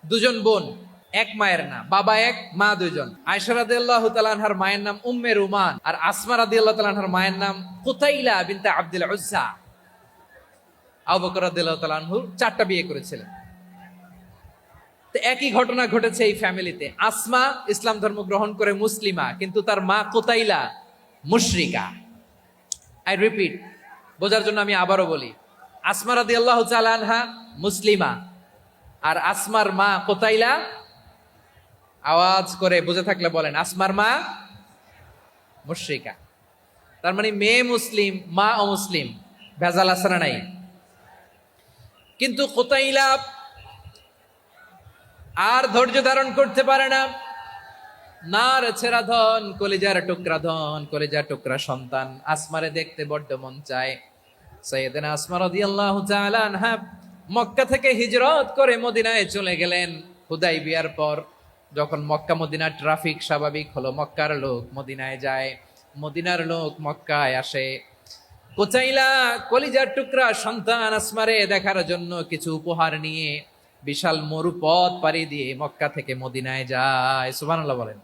দুজন বোন, এক মায়ের না, বাবা এক মা দুইজন। আয়েশা রাদিয়াল্লাহু তাআলা আনহার মায়ের নাম উম্মে রুমান, আর আসমা রাদিয়াল্লাহু তাআলা আনহার মায়ের নাম কুতাইলা বিনতে আব্দুল উজ্জা। আবু বকর রাদিয়াল্লাহু তাআলা আনহু 4টা বিয়ে করেছিলেন। তো একই ঘটনা ঘটেছে এই ফ্যামিলিতে। আসমা ইসলাম ধর্ম গ্রহণ করে মুসলিমা, কিন্তু তার মা কুতাইলা মুশরিকা। আই রিপিট, বোঝার জন্য আমি আবারও বলি, আসমা রাদিয়াল্লাহু তাআলা আনহা মুসলিমা, আর আসমার মা কুতাইলা, আওয়াজ করে বুঝে থাকলে বলেন, আসমার মা মুশরিকা। তার মানে মেয়ে মুসলিম, মা অমুসলিম। ভেজাল আছে না নাই? কিন্তু কুতাইলা আর ধৈর্য ধারণ করতে পারে না। নার ছেড়া ধন, কলিজার টুকরা ধন, কলিজার টুকরা সন্তান আসমারে দেখতে বড্ড মন চায়। সাইয়েদনা আসমা রাদিয়াল্লাহু তাআলা আনহা মক্কা থেকে হিজরত করে মদিনায় চলে গেলেন হুদাইবিয়ার পর। যখন মক্কা মদিনার ট্রাফিক স্বাভাবিক হলো, মক্কার লোক মদিনায় যায়, মদিনার লোক মক্কায় আসে। কুতাইলা কলিজার টুকরা সন্তান আসমারে দেখার জন্য কিছু উপহার নিয়ে বিশাল মরুপথ পাড়ি দিয়ে মক্কা থেকে মদিনায় যায়। সুবহানাল্লাহ বলেন।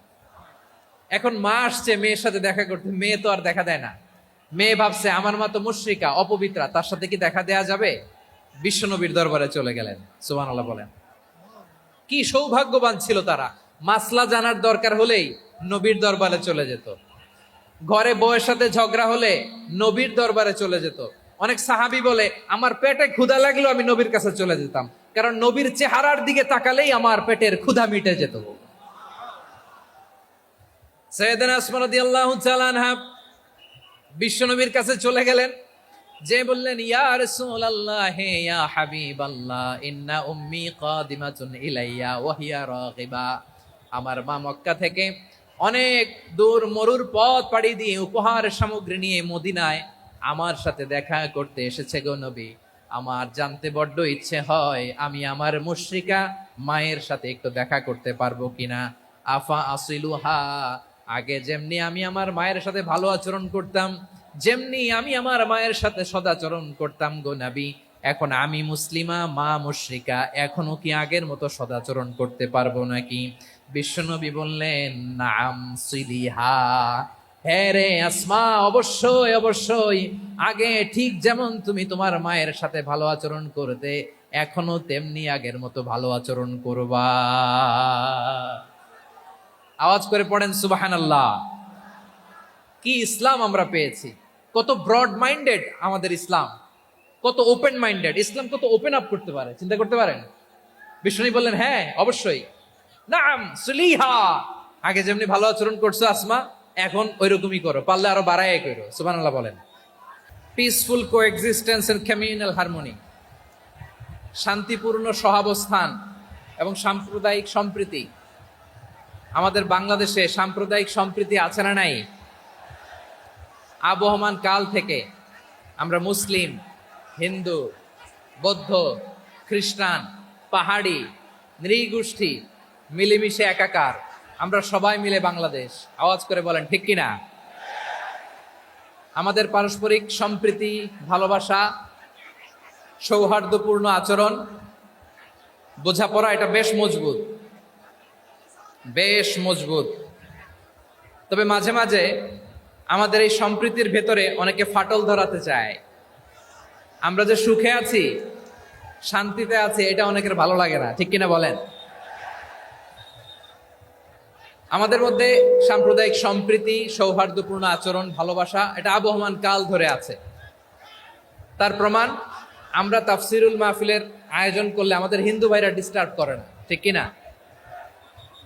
এখন মা আসছে মেয়ের সাথে দেখা করতে, মেয়ে তো আর দেখা দেয় না। মেয়ে ভাবছে আমার মা তো মুশরিকা, অপবিত্রা, তার সাথে কি দেখা দেয়া যাবে? বিশ্বনবীর দরবারে চলে গেলেন। সুবহানাল্লাহ বলেন। কি সৌভাগ্যবান ছিল তারা! মাসলা জানার দরকার হলেই নবীর দরবারে চলে যেত। ঘরে বউয়ের সাথে ঝগড়া হলে নবীর দরবারে চলে যেত। অনেক সাহাবী বলে, আমার পেটে ক্ষুধা লাগলো আমি নবীর কাছে চলে যেতাম, কারণ নবীর চেহারার দিকে তাকালেই আমার পেটের ক্ষুধা মিটে যেত। সাইয়েদনা আসমা রাদিয়াল্লাহু তাআলা আনহা বিশ্বনবীর কাছে চলে গেলেন, যে বললেন, ইয়া রাসূলুল্লাহ, ইয়া হাবিবাল্লাহ, ইন্না উম্মি কাদিমাতুন ইলাইয়া ওয়া হিয়া রাগিবা। আমার মা মক্কা থেকে অনেক দূর মরুর পথ পাড়ি দিয়ে উপহার সামগ্রী নিয়ে মদিনায় আমার সাথে দেখা করতে এসেছে গো নবী। আমার জানতে বড্ড ইচ্ছে হয় আমি আমার মুশরিকা মায়ের সাথে একটু দেখা করতে পারবো কিনা। আফা আসিলুহা, আগে যেমনি আমি আমার মায়ের সাথে ভালো আচরণ করতাম, যেমনি আমি আমার মায়ের সাথে সদাচরণ করতাম গো নবী, এখন আমি মুসলিমা, মা মুশরিকা, এখনো কি আগের মতো সদাচরণ করতে পারবো নাকি? বিশ্বনবী বললেন, নাম সিলিহা, হ্যাঁ রে আসমা, অবশ্যই অবশ্যই, আগে ঠিক যেমন তুমি তোমার মায়ের সাথে ভালো আচরণ করতে, এখনো তেমনি আগের মতো ভালো আচরণ করবা। আওয়াজ করে পড়েন সুবহানাল্লাহ। কি ইসলাম আমরা পেয়েছি! কত ব্রড মাইন্ডেড আমাদের ইসলাম, কত ওপেন মাইন্ডেড ইসলাম, কত ওপেন আপ করতে পারে, চিন্তা করতে পারেন। বিষ্ণু বললেন, হ্যাঁ অবশ্যই, নাম সুলিহা, আগে যেমনি ভালো আচরণ করছো আসমা, এখন ওইরকমই করো, পারলে আরো বাড়ায় করো। সুবহানাল্লাহ বলেন। Peaceful coexistence and communal harmony, শান্তিপূর্ণ সহাবস্থান এবং সাম্প্রদায়িক সম্প্রীতি। আমাদের বাংলাদেশে সাম্প্রদায়িক সম্প্রীতি আছে না নাই? আবহমান কাল থেকে আমরা মুসলিম, হিন্দু, বৌদ্ধ, খ্রিস্টান, পাহাড়ি, নৃগোষ্ঠী মিলেমিশে একাকার, আমরা সবাই মিলে বাংলাদেশ। আওয়াজ করে বলেন ঠিক কিনা? আমাদের পারস্পরিক সম্প্রীতি, ভালোবাসা, সৌহার্দ্যপূর্ণ আচরণ, বোঝাপড়া, এটা বেশ মজবুত, বেশ মজবুত। তবে মাঝে মাঝে আমাদের এই সম্প্রীতির ভেতরে অনেকে ফাটল ধরাতে চায়। আমরা যে সুখে আছি, শান্তিতে আছি, এটা অনেকের ভালো লাগে না, ঠিক কিনা বলেন? আমাদের মধ্যে সাম্প্রদায়িক সম্প্রীতি, সৌহার্দ্যপূর্ণ আচরণ, ভালোবাসা, এটা আবহমান কাল ধরে আছে। তার প্রমাণ, আমরা তাফসিরুল মাহফিলের আয়োজন করলে আমাদের হিন্দু ভাইরা ডিস্টার্ব করে না, ঠিক কিনা?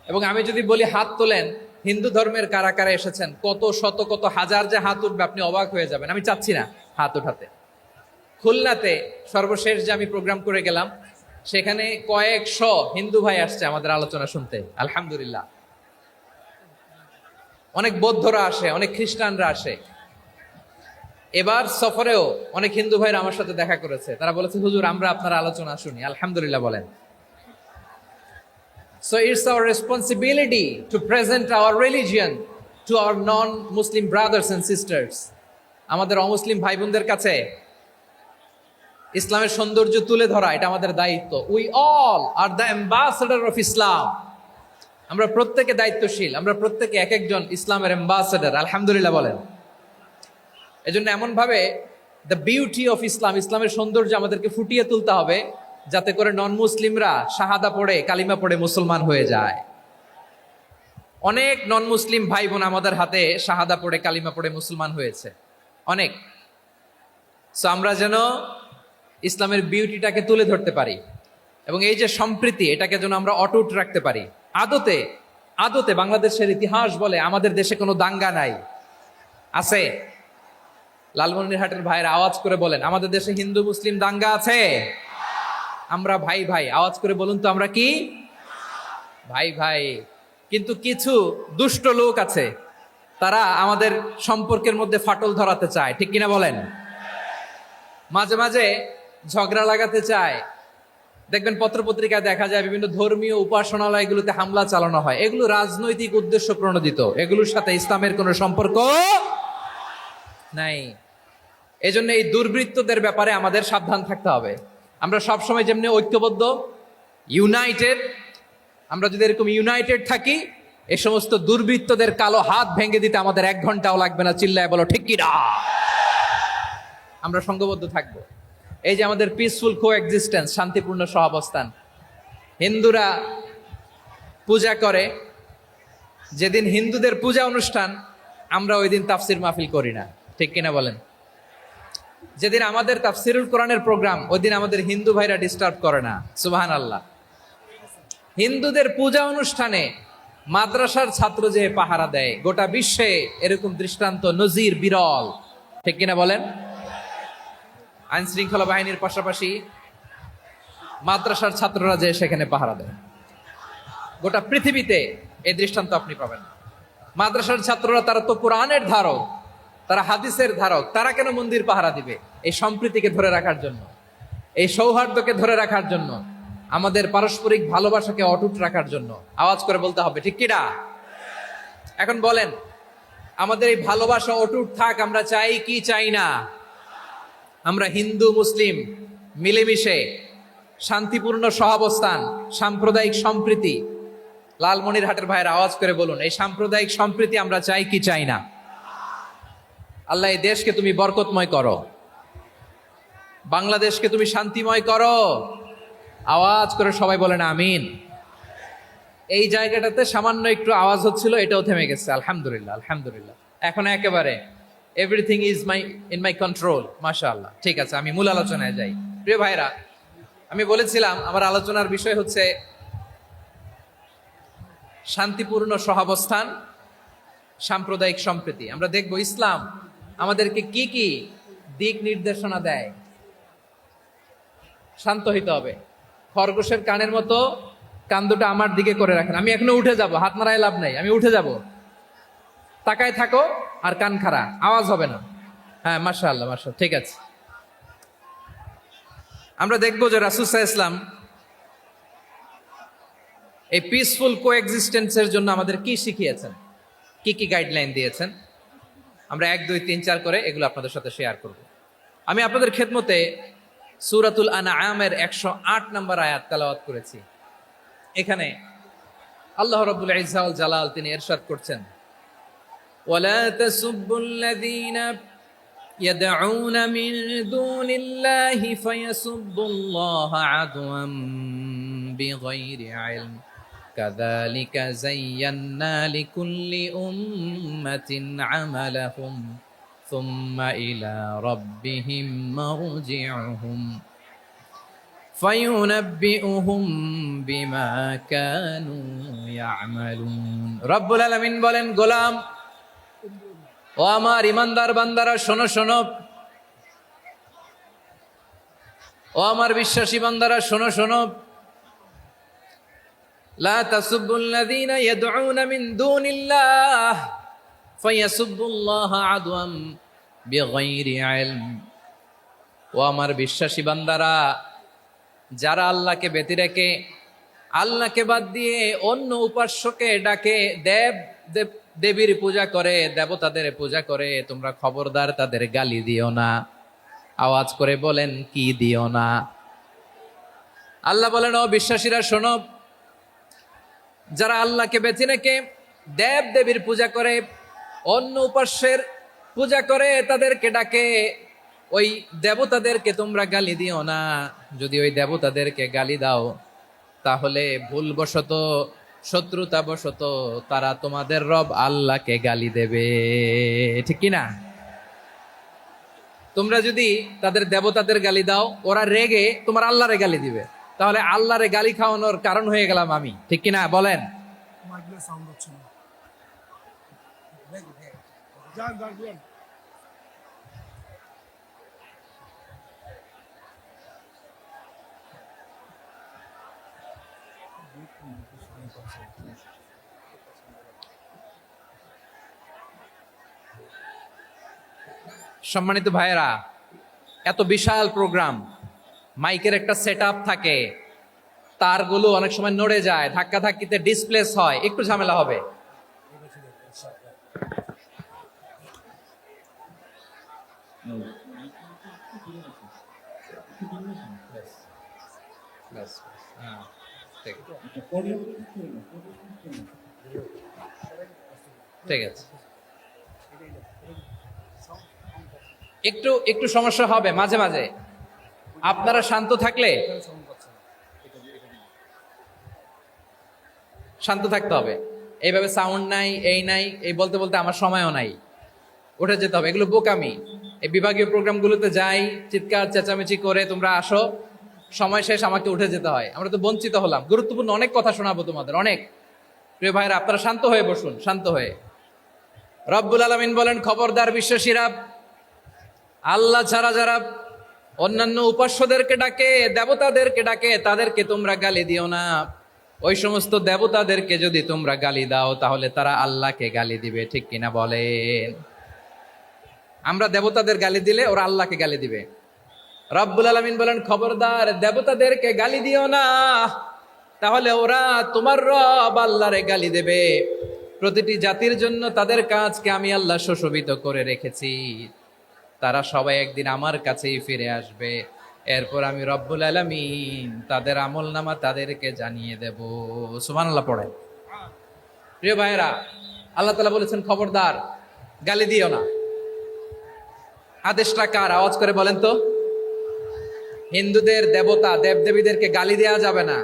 এবং আমি যদি বলি হাত তোলেন, হিন্দু ধর্মের কারা কারা এসেছেন, কত শত কত হাজার যে হাত উঠবে, আপনি অবাক হয়ে যাবেন। আমি চাচ্ছি না হাত উঠাতে। খুলনাতে সর্বশেষ যে আমি প্রোগ্রাম করে গেলাম, সেখানে কয়েকশো হিন্দু ভাই আসছে আমাদের আলোচনা শুনতে, আলহামদুলিল্লাহ। অনেক বৌদ্ধরা আসে, অনেক খ্রিস্টানরা আসে। এবার সফরেও অনেক হিন্দু ভাইরা আমার সাথে দেখা করেছে, তারা বলেছে, হুজুর আমরা আপনার আলোচনা শুনি, আলহামদুলিল্লাহ বলেন। So it's our responsibility to present our religion to our non-Muslim brothers and sisters. আমাদের অমুসলিম ভাই বোনদের কাছে ইসলামের সৌন্দর্য তুলে ধরা এটা আমাদের দায়িত্ব। We all are the ambassador of Islam. আমরা প্রত্যেকে দায়িত্বশীল, আমরা প্রত্যেকে এক একজন ইসলামের অ্যাম্বাসেডর। আলহামদুলিল্লাহ বলেন। এজন্য এমন ভাবে দ্য বিউটি অফ ইসলাম, ইসলামের সৌন্দর্য আমাদেরকে ফুটিয়ে তুলতে হবে, যাতে করে নন মুসলিমরা শাহাদা পড়ে, কালিমা পড়ে মুসলমান হয়ে যায়। অনেক নন মুসলিম ভাই বোন আমাদের হাতে শাহাদা পড়ে, কালিমা পড়ে মুসলমান হয়েছে, অনেক। সো আমরা যেন ইসলামের বিউটিটাকে তুলে ধরতে পারি, এবং এই যে সম্প্রীতি, এটাকে যেন আমরা অটুট রাখতে পারি। আদতে আদতে বাংলাদেশের ইতিহাস বলে আমাদের দেশে কোনো দাঙ্গা নাই, আছে? লালমনিরহাটের ভাইয়ের আওয়াজ করে বলেন, আমাদের দেশে হিন্দু মুসলিম দাঙ্গা আছে? আমরা ভাই ভাই, আওয়াজ করে বলুন তো, আমরা কি ভাই ভাই? কিন্তু কিছু দুষ্ট লোক আছে, তারা আমাদের সম্পর্কের মধ্যে ফাটল ধরাতে চায়, ঠিক কিনা বলেন? মাঝে মাঝে ঝগড়া লাগাতে চায়। দেখবেন পত্রপত্রিকায় দেখা যায় বিভিন্ন ধর্মীয় উপাসনালয়গুলোতে হামলা চালানো হয়। এগুলো রাজনৈতিক উদ্দেশ্য প্রণোদিত, এগুলোর সাথে ইসলামের কোনো সম্পর্ক নাই। এজন্য এই দুর্বৃত্তদের ব্যাপারে আমাদের সাবধান থাকতে হবে। আমরা সবসময় যেমনি ঐক্যবদ্ধ, ইউনাইটেড, আমরা যদি এরকম ইউনাইটেড থাকি, এই সমস্ত দুর্বৃত্তদের কালো হাত ভেঙে দিতে আমাদের 1 ঘন্টাও লাগবে না। চিল্লায় বলো ঠিক কিনা? আমরা সংঘবদ্ধ থাকবো। এই যে আমাদের পিসফুল কো এক্সিস্টেন্স, শান্তিপূর্ণ সহাবস্থান। হিন্দুরা পূজা করে, যেদিন হিন্দুদের পূজা অনুষ্ঠান, আমরা ওই দিন তাফসির মাহফিল করি না, ঠিক কিনা বলেন? যেদিন আমাদের তাফসিরুল কোরআনের প্রোগ্রাম, ওই দিন আমাদের হিন্দু ভাইরা ডিস্টার্ব করে না। সুবহানাল্লাহ। হিন্দুদের পূজা অনুষ্ঠানে মাদ্রাসার ছাত্র যে পাহারা দেয়, গোটা বিশ্বে এরকম দৃষ্টান্ত নজির বিরল, ঠিক কিনা বলেন? আইন শৃঙ্খলা বাহিনীর পাশাপাশি মাদ্রাসার ছাত্ররা যে সেখানে পাহারা দেয়, গোটা পৃথিবীতে এই দৃষ্টান্ত আপনি পাবেন। মাদ্রাসার ছাত্ররা, তারা তো কোরআনের ধারক, তারা হাদিসের ধারক, তারা কেন মন্দির পাহারা দিবে? এই সম্প্রীতিকে ধরে রাখার জন্য, এই সৌহার্দ্যকে ধরে রাখার জন্য, আমাদের পারস্পরিক ভালোবাসাকে অটুট রাখার জন্য। আওয়াজ করে বলতে হবে, ঠিক কিনা? এখন বলেন, আমাদের এই ভালোবাসা অটুট থাক, আমরা চাই কি চাই না? আমরা হিন্দু মুসলিম মিলেমিশে শান্তিপূর্ণ সহাবস্থান, সাম্প্রদায়িক সম্প্রীতি। লালমনিরহাটের ভাইয়ের আওয়াজ করে বলুন, এই সাম্প্রদায়িক সম্প্রীতি আমরা চাই কি চাই না? আল্লাহ এই দেশকে তুমি বরকতময় করো, বাংলাদেশকে তুমি শান্তিময় করো। আওয়াজ করে সবাই বলেন আমিন। এই জায়গাটাতে সামান্য একটু আওয়াজ হচ্ছিল, এটাও থেমে গেছে। আলহামদুলিল্লাহ, আলহামদুলিল্লাহ। এখন একেবারে everything is in my control, মাশাআল্লাহ। ঠিক আছে, আমি মূল আলোচনায় যাই। প্রিয় ভাইরা, আমি বলেছিলাম আমার আলোচনার বিষয় হচ্ছে শান্তিপূর্ণ সহাবস্থান, সাম্প্রদায়িক সম্প্রীতি। আমরা দেখব ইসলাম আমাদেরকে কি কি দিক নির্দেশনা দেয়। শান্ত হইতে হবে। খরগোশের কানের মতো কান দুটো আমার দিকে করে রাখেন। আমি এখনো উঠে যাব, হাত নাড়ায় লাভ নাই, আমি উঠে যাব। তাকায় থাকো আর কান খাড়া, আওয়াজ হবে না। হ্যাঁ, মাশাআল্লাহ, মাশাআল্লাহ, ঠিক আছে। আমরা দেখবো যে রাসূল সাল্লাল্লাহু আলাইহি ওয়াসাল্লাম এই পিসফুল কো এক্সিস্টেন্সের জন্য আমাদের কি শিখিয়েছেন, কি কি গাইডলাইন দিয়েছেন। আমরা 1, 2, 3, 4 করে এগুলো আপনাদের সাথে শেয়ার করব। আমি আপনাদের খেদমতে সূরাতুল আনআমের 108 নম্বর আয়াত তেলাওয়াত করেছি। এখানে আল্লাহ রাব্বুল ইজ্জা ওয়াল জালাল তিনি ইরশাদ করছেন, ওয়ালা তাসুবুল্লাযীনা ইয়াদউনা মিন দুনিল্লাহি ফায়াসুবুল্লাহা আদওয়াম বিগাইরি ইলম কাযালিকা যায়্যান্না লিকুল্লি উম্মাতিন আমালাহুম সুম্মা ইলা রাব্বিহিম মারজিউহুম ফায়ুনাব্বিউহুম বিমা কানু ইয়ামালুন। রব্বুল আলামিন বলেন, গোলাম ও আমার ইমানদার বান্দারা, শোনো শোনো। ও আমার বিশ্বাসী বান্দারা, শোনো শোনো। লা তাসুবুল্লাযীনা ইয়াদউনা মিন দুনিল্লাহ ফায়াসুবুল্লাহা আদওয়াম বিগাইরি ইলম। ও আমার বিশ্বাসী বান্দারা, যারা আল্লাহকে ব্যতি রেখে, আল্লাহকে বাদ দিয়ে অন্য উপাস্যকে ডাকে, দেবীর পূজা করে, দেবতাদের পূজা করে, তোমরা খবরদার তাদের গালি দিও না। আওয়াজ করে বলেন কি দিও না। আল্লাহ বলেন, ও বিশ্বাসীরা শোনো, যারা আল্লাহকে বেছে রেখে দেব দেবীর পূজা করে, অন্য উপাস্যের পূজা করে, তাদেরকে ডাকে, ওই দেবতাদেরকে তোমরা গালি দিও না। যদি ওই দেবতাদেরকে গালি দাও তাহলে ভুলবশত, শত্রুতাবশত তারা তোমাদের রব আল্লাহকে গালি দেবে, ঠিক কি না? তোমরা যদি তাদের দেবতাদের গালি দাও, ওরা রেগে তোমার আল্লাহরে গালি দিবে, তাহলে আল্লাহরে গালি খাওয়ানোর কারণ হয়ে গেলাম আমি, ঠিক কি না বলেন? সম্মানিত ভাইয়েরা, এত বিশাল প্রোগ্রাম, মাইকের একটা সেটআপ থাকে, তারগুলো অনেক সময় নড়ে যায়, ধাক্কা ধাক্কিতে ডিসপ্লেস হয়, একটু ঝামেলা হবে। ঠিক আছে, একটু একটু সমস্যা হবে মাঝে মাঝে, আপনারা শান্ত থাকলে, শান্ত থাকতে হবে। এইভাবে সাউন্ড নাই, এই নাই, এই বলতে বলতে আমার সময়ও নাই, উঠে যেতে হবে, এগুলো বোকামি। এই বিভাগীয় প্রোগ্রামগুলোতে যাই, চিৎকার চেঁচামেচি করে তোমরা আসো, সময় শেষ, আমাকে উঠে যেতে হয়, আমরা তো বঞ্চিত হলাম। গুরুত্বপূর্ণ অনেক কথা শোনাবো তোমাদের, অনেক। প্রিয় ভাইরা, আপনারা শান্ত হয়ে বসুন, শান্ত হয়ে। রব্বুল আলামিন বলেন, খবরদার বিশ্বাসীরা, আল্লাহ ছাড়া যারা অন্যান্য উপাস্যদেরকে ডাকে, দেবতাদেরকে ডাকে, তাদেরকে তোমরা গালি দিও না। ওই সমস্ত দেবতাদেরকে যদি তোমরা গালি দাও তাহলে তারা আল্লাহকে গালি দিবে, ঠিক কিনা বলেন? আমরা দেবতাদের গালি দিলে ওরা আল্লাহকে গালি দিবে। রব্বুল আলামিন বলেন, খবরদার দেবতাদেরকে গালি দিও না, তাহলে ওরা তোমার রব আল্লাহরে গালি দেবে। প্রতিটি জাতির জন্য তাদের কাজকে আমি আল্লাহ সুশোভিত করে রেখেছি, তারা সবাই একদিন আমার কাছেই ফিরে আসবে, এরপর আমি রব্বুল আলামিন তাদের আমলনামা তাদেরকে জানিয়ে দেব। সুবহানাল্লাহ পড়েন। প্রিয় ভাইয়েরা, আল্লাহ তাআলা বলেছেন খবরদার গালি দিও না। আদেশটা কার? আওয়াজ করে বলেন তো। হিন্দুদের দেবতা দেবদেবীদেরকে গালি দেওয়া যাবে না,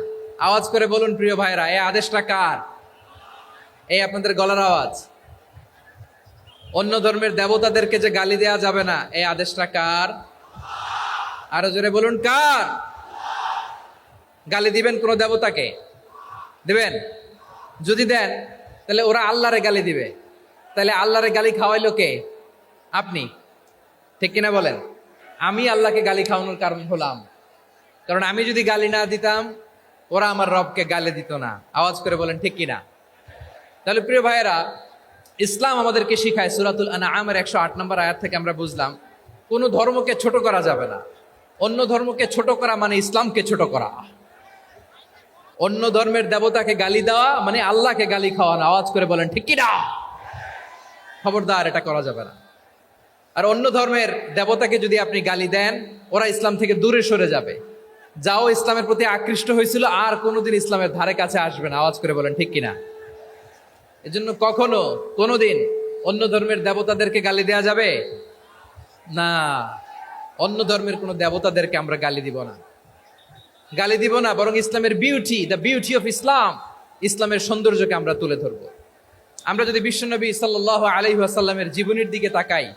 আওয়াজ করে বলুন প্রিয় ভাইয়েরা, এই আদেশটা কার? এই আপনাদের গলার আওয়াজ। অন্য ধর্মের দেবতাদেরকে যে গালি দেওয়া যাবে না, এই আদেশটা কার? আরো জোরে বলুন, কার? গালি দিবেন কোন দেবতাকে? দিবেন? যদি দেন তাহলে ওরা আল্লাহরে গালি দিবে, তাহলে আল্লাহরে গালি খাওয়াইলো কে? আপনি, ঠিক কিনা বলেন? আমি আল্লাহকে গালি খাওয়ানোর কারণ হলাম, কারণ আমি যদি গালি না দিতাম ওরা আমার রবকে গালি দিত না। আওয়াজ করে বলেন ঠিক কিনা? তাহলে প্রিয় ভাইয়েরা, ইসলাম আমাদেরকে শিখায়, সূরাতুল আনআমের 108 নম্বর আয়াত থেকে আমরা বুঝলাম, কোন ধর্মকে ছোট করা যাবে না। অন্য ধর্মকে ছোট করা মানে ইসলামকে ছোট করা। অন্য ধর্মের দেবতাকে গালি দেওয়া মানে আল্লাহকে গালি খাওয়ানো। আওয়াজ করে বলেন ঠিক কিনা? খবরদার, এটা করা যাবে না। আর অন্য ধর্মের দেবতাকে যদি আপনি গালি দেন, ওরা ইসলাম থেকে দূরে সরে যাবে। যাও ইসলামের প্রতি আকৃষ্ট হয়েছিল আর কোনোদিন ইসলামের ধারে কাছে আসবে না। আওয়াজ করে বলেন ঠিক কিনা? এজন্য কখনো কোনোদিন অন্য ধর্মের দেবতাদেরকে গালি দেয়া যাবে না। অন্য ধর্মের কোনো দেবতাদেরকে আমরা গালি দিব না, গালি দিব না, বরং ইসলামের beauty, the beauty of Islam, ইসলামের সৌন্দর্যকে আমরা তুলে ধরবো। আমরা যদি বিশ্বনবী সাল্লাল্লাহু আলাইহি ওয়াসাল্লামের জীবনের দিকে তাকাই,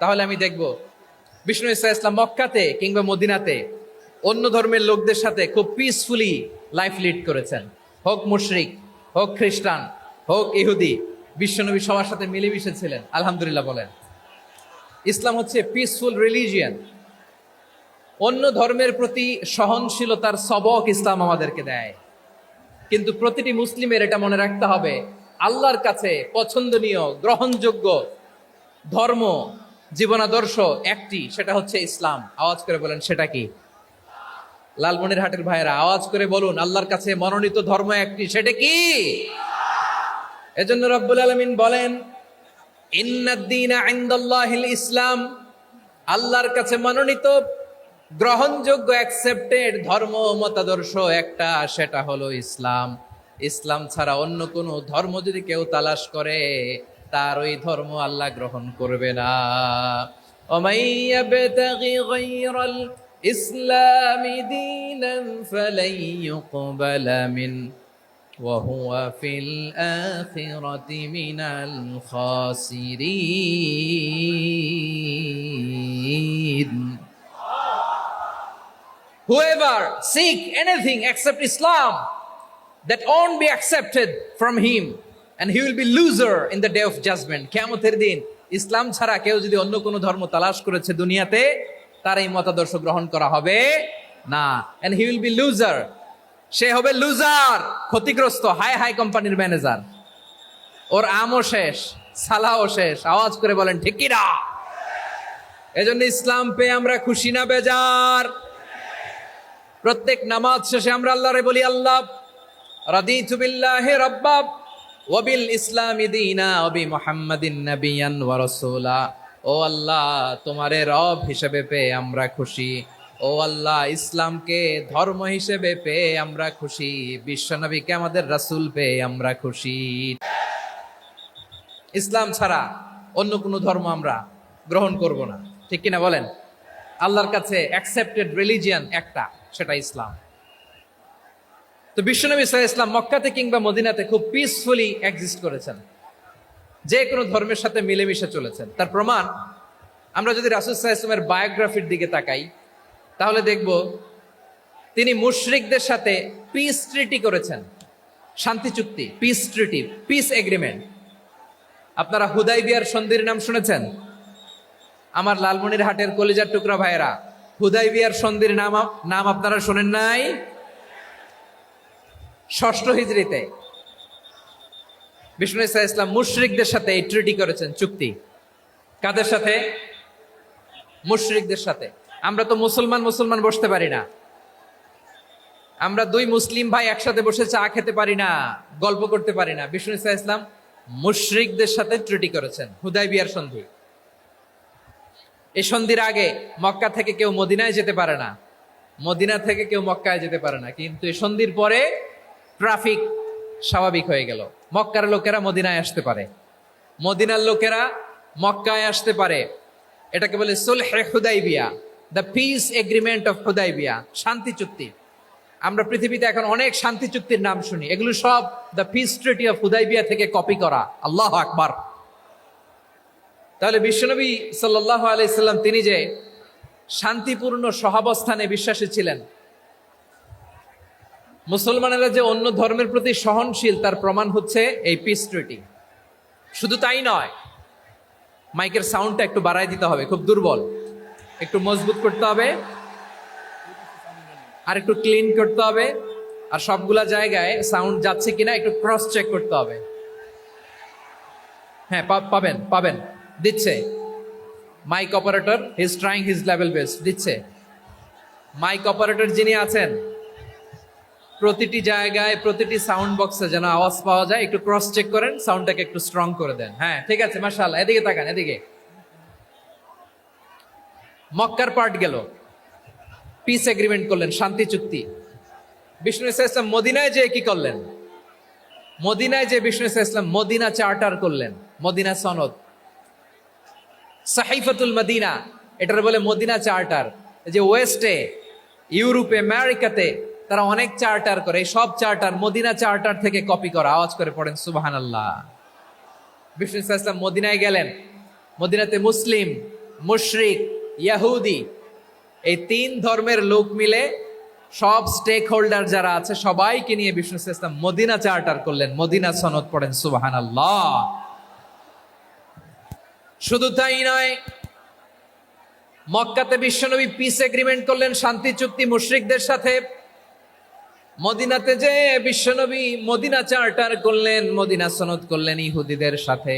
তাহলে আমি দেখব বিষ্ণু ইসলাম মক্কাতে কিংবা মদিনাতে অন্য ধর্মের লোকদের সাথে খুব পিসফুলি লাইফ লিড করেছেন। হোক মুশরিক, হোক খ্রিস্টান, হোক ইহুদি, বিশ্বনবী সবার সাথে মিলেমিশে ছিলেন। আলহামদুলিল্লাহ বলেন। ইসলাম হচ্ছে পিসফুল রিলিজিয়ান। অন্য ধর্মের প্রতি সহনশীলতার সবক ইসলাম আমাদেরকে দেয়। কিন্তু প্রতিটি মুসলিমের এটা মনে রাখতে হবে, আল্লাহর কাছে পছন্দনীয় গ্রহণযোগ্য ধর্ম, জীবনাদর্শ একটি, সেটা হচ্ছে ইসলাম। আওয়াজ করে বলেন সেটা কি? লালমনিরহাটের ভাইয়েরা আওয়াজ করে বলুন, আল্লাহর কাছে মনোনীত ধর্ম একটি, সেটা কি? এজন্য রব্বুল আলামিন বলেন, ইন্নাদ দীনা ইনদাল্লাহিল ইসলাম, আল্লাহর কাছে মনোনীত গ্রহণযোগ্য অ্যাকসেপ্টেড ধর্ম মতাদর্শ একটা, সেটা হলো ইসলাম। ইসলাম ছাড়া অন্য কোনো ধর্ম যদি কেউ তালাশ করে, তার ওই ধর্ম আল্লাহ গ্রহণ করবে না। ওমাই ইয়াবতাগি গায়রাল ইসলামি দীনান ফালাই ইউকবালা মিন ওয়া হুয়া ফিল আখিরাতি মিনাল খাসিরিন। Whoever seek anything except Islam, that won't be accepted from him, and he will be loser in the day of judgment. কিয়ামতের দিন ইসলাম ছাড়া কেউ যদি অন্য কোনো ধর্ম তালাশ করেছে দুনিয়াতে, তার এই মতাদর্শ গ্রহণ করা হবে না, and he will be loser. সে হবে লুজার, ক্ষতিগ্রস্ত, হাই হাই কোম্পানির ম্যানেজার। ওর আমও শেষ, সালাও শেষ। আওয়াজ করে বলেন ঠিক কি না? এজন্য ইসলাম পেয়ে আমরা খুশি না বেজার? প্রত্যেক নামাজ শেষে আমরা আল্লাহরে বলি, আল্লাহ রাদিতু বিল্লাহি রাব্বা ওয়া বিল ইসলামি দীনা ওয়া বি মুহাম্মাদিন নাবিয়ান ওয়া রাসূলা। ও আল্লাহ, তোমারে রব হিসেবে পেয়ে আমরা খুশি। ও আল্লাহ, ইসলামকে ধর্ম হিসেবে পেয়ে আমরা খুশি। বিশ্বনবীকে আমাদের রাসূল পেয়ে আমরা খুশি। ইসলাম ছাড়া অন্য কোনো ধর্ম আমরা গ্রহণ করব না, ঠিক কিনা বলেন? আল্লাহর কাছে অ্যাকসেপ্টেড রিলিজিয়ান একটা, সেটা ইসলাম। তো বিশ্বনবী সাল্লাল্লাহু আলাইহি ওয়াসাল্লাম মক্কাতে কিংবা মদিনাতে খুব পিসফুলি এক্সিস্ট করেছেন, যে কোনো ধর্মের সাথে মিলেমিশে চলেছেন। তার প্রমাণ আমরা যদি রাসূল সাল্লাল্লাহু আলাইহি ওয়াসাল্লামের বায়োগ্রাফির দিকে তাকাই, তাহলে দেখব তিনি মুশরিকদের সাথে পিস ট্রিটি করেছেন, শান্তি চুক্তি, পিস ট্রিটি, পিস এগ্রিমেন্ট। আপনারা হুদাইবিয়ার সন্ধির নাম শুনেছেন? আমার লালমনিরহাটের কলিজার টুকরা ভাইয়েরা, হুদাইবিয়ার সন্ধির নাম আপনারা শোনেন নাই? 6ষ্ঠ হিজরিতে বিষ্ণু ঈসা ইসলাম মুশরিকদের সাথে এই ট্রিটি করেছেন, চুক্তি। কাদের সাথে? মুশরিকদের সাথে। আমরা তো মুসলমান বসতে পারি না। আমরা দুই মুসলিম ভাই একসাথে বসে চা খেতে পারি না, গল্প করতে পারি না। বিষ্ণু ঈসা ইসলাম মুশরিকদের সাথে ট্রিটি করেছেন, হুদাইবিয়ার সন্ধি। এই সন্ধির আগে মক্কা থেকে কেউ মদিনায় যেতে পারে না, মদিনা থেকে কেউ মক্কায় যেতে পারে না। কিন্তু এই সন্ধির পরে ট্রাফিক স্বাভাবিক হয়ে গেল। মক্কার লোকেরা মদিনায় আসতে পারে, মদিনার লোকেরা মক্কায় আসতে পারে। এটাকে বলে সুলহে হুদাইবিয়া, the peace agreement of Hudaibiyah, শান্তি চুক্তি। আমরা পৃথিবীতে এখন অনেক শান্তি চুক্তির নাম শুনি, এগুলো সব the piece treaty of Hudaibiya থেকে কপি করা। আল্লাহু আকবার। তাহলে বিশ্বনবী সাল্লাল্লাহু আলাইহি সাল্লাম তিনি যে শান্তিপূর্ণ সহাবস্থানে বিশ্বাসী ছিলেন, মুসলমানেরা যে অন্য ধর্মের প্রতি সহনশীল, তার প্রমাণ হচ্ছে এই পিস ট্রিটি। শুধু তাই নয়, মাইকের সাউন্ডটা একটু বাড়ায় দিতে হবে, খুব দুর্বল, একটু মজবুত করতে হবে, আর একটু ক্লিন করতে হবে, আর সবগুলা জায়গায় সাউন্ড যাচ্ছে কিনা একটু ক্রস চেক করতে হবে। হ্যাঁ, পাবেন দিচ্ছে mike operator, he is trying his level best, দিচ্ছে। মাইক অপারেটর যিনি আছেন, প্রতিটি জায়গায় প্রতিটি সাউন্ড বক্সে যেন আওয়াজ পাওয়া যায়, একটু ক্রস চেক করেন, সাউন্ডটাকে একটু স্ট্রং করে দেন। হ্যাঁ, ঠিক আছে, মাশাআল্লাহ। এদিকে তাকান, এদিকে। মক্কার পার্ট গেল, পিস এগ্রিমেন্ট করলেন, শান্তি চুক্তি। বিষ্ণু ঈসা ইসলাম মদিনায় যে কি করলেন? মদিনায় যে বিষ্ণু ঈসা ইসলাম মদিনা চার্টার করলেন, মদিনা সনদ, সাহিফাতুল মদিনা, এটার বলে মদিনা চার্টার। যে ওয়েস্টে, ইউরোপে, আমেরিকাতে তারা অনেক চার্টার করে, এই সব চার্টার মদিনা চার্টার থেকে কপি করা। আওয়াজ করে পড়েন সুবহানাল্লাহ। বিষ্ণু ঈসা ইসলাম মদিনায় গেলেন, মদিনাতে মুসলিম, মুশরিক, ইয়াহুদি, এই 3 ধর্মের লোক মিলে সব স্টেক হোল্ডার যারা আছে সবাইকে নিয়ে বিষ্ণু ঈসা ইসলাম মদিনা চার্টার করলেন, মদিনা সনদ। পড়েন সুবহানাল্লাহ। শুধু তাই নয়, মক্কাতে বিশ্বনবী পিস এগ্রিমেন্ট করলেন, শান্তি চুক্তি মুশরিকদের সাথে। মদিনাতে যে বিশ্বনবী মদিনা চার্টার করলেন, মদিনা সনদ করলেন ইহুদিদের সাথে।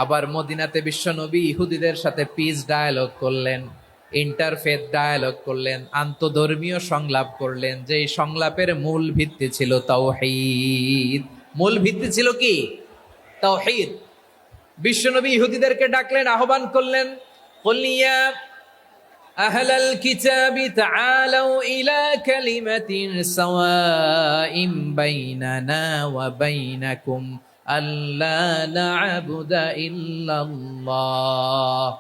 আবার মদিনাতে বিশ্বনবী ইহুদিদের সাথে পিস ডায়ালগ করলেন, ইন্টারফেথ ডায়ালগ করলেন, আন্তধর্মীয় সংলাপ করলেন। যে সংলাপের মূল ভিত্তি ছিল তাওহীদ। মূল ভিত্তি ছিল কি? তাওহীদ। বিশ্বনবী ইহুদিদেরকে ডাকলেন, আহ্বান করলেন, কুল ইয়া আহলাল কিতাবি তাআলাউ ইলা কালিমাতিন সাওয়াইন বাইনানা ওয়া বাইনাকুম আল্লা না'বুদা ইল্লাল্লাহ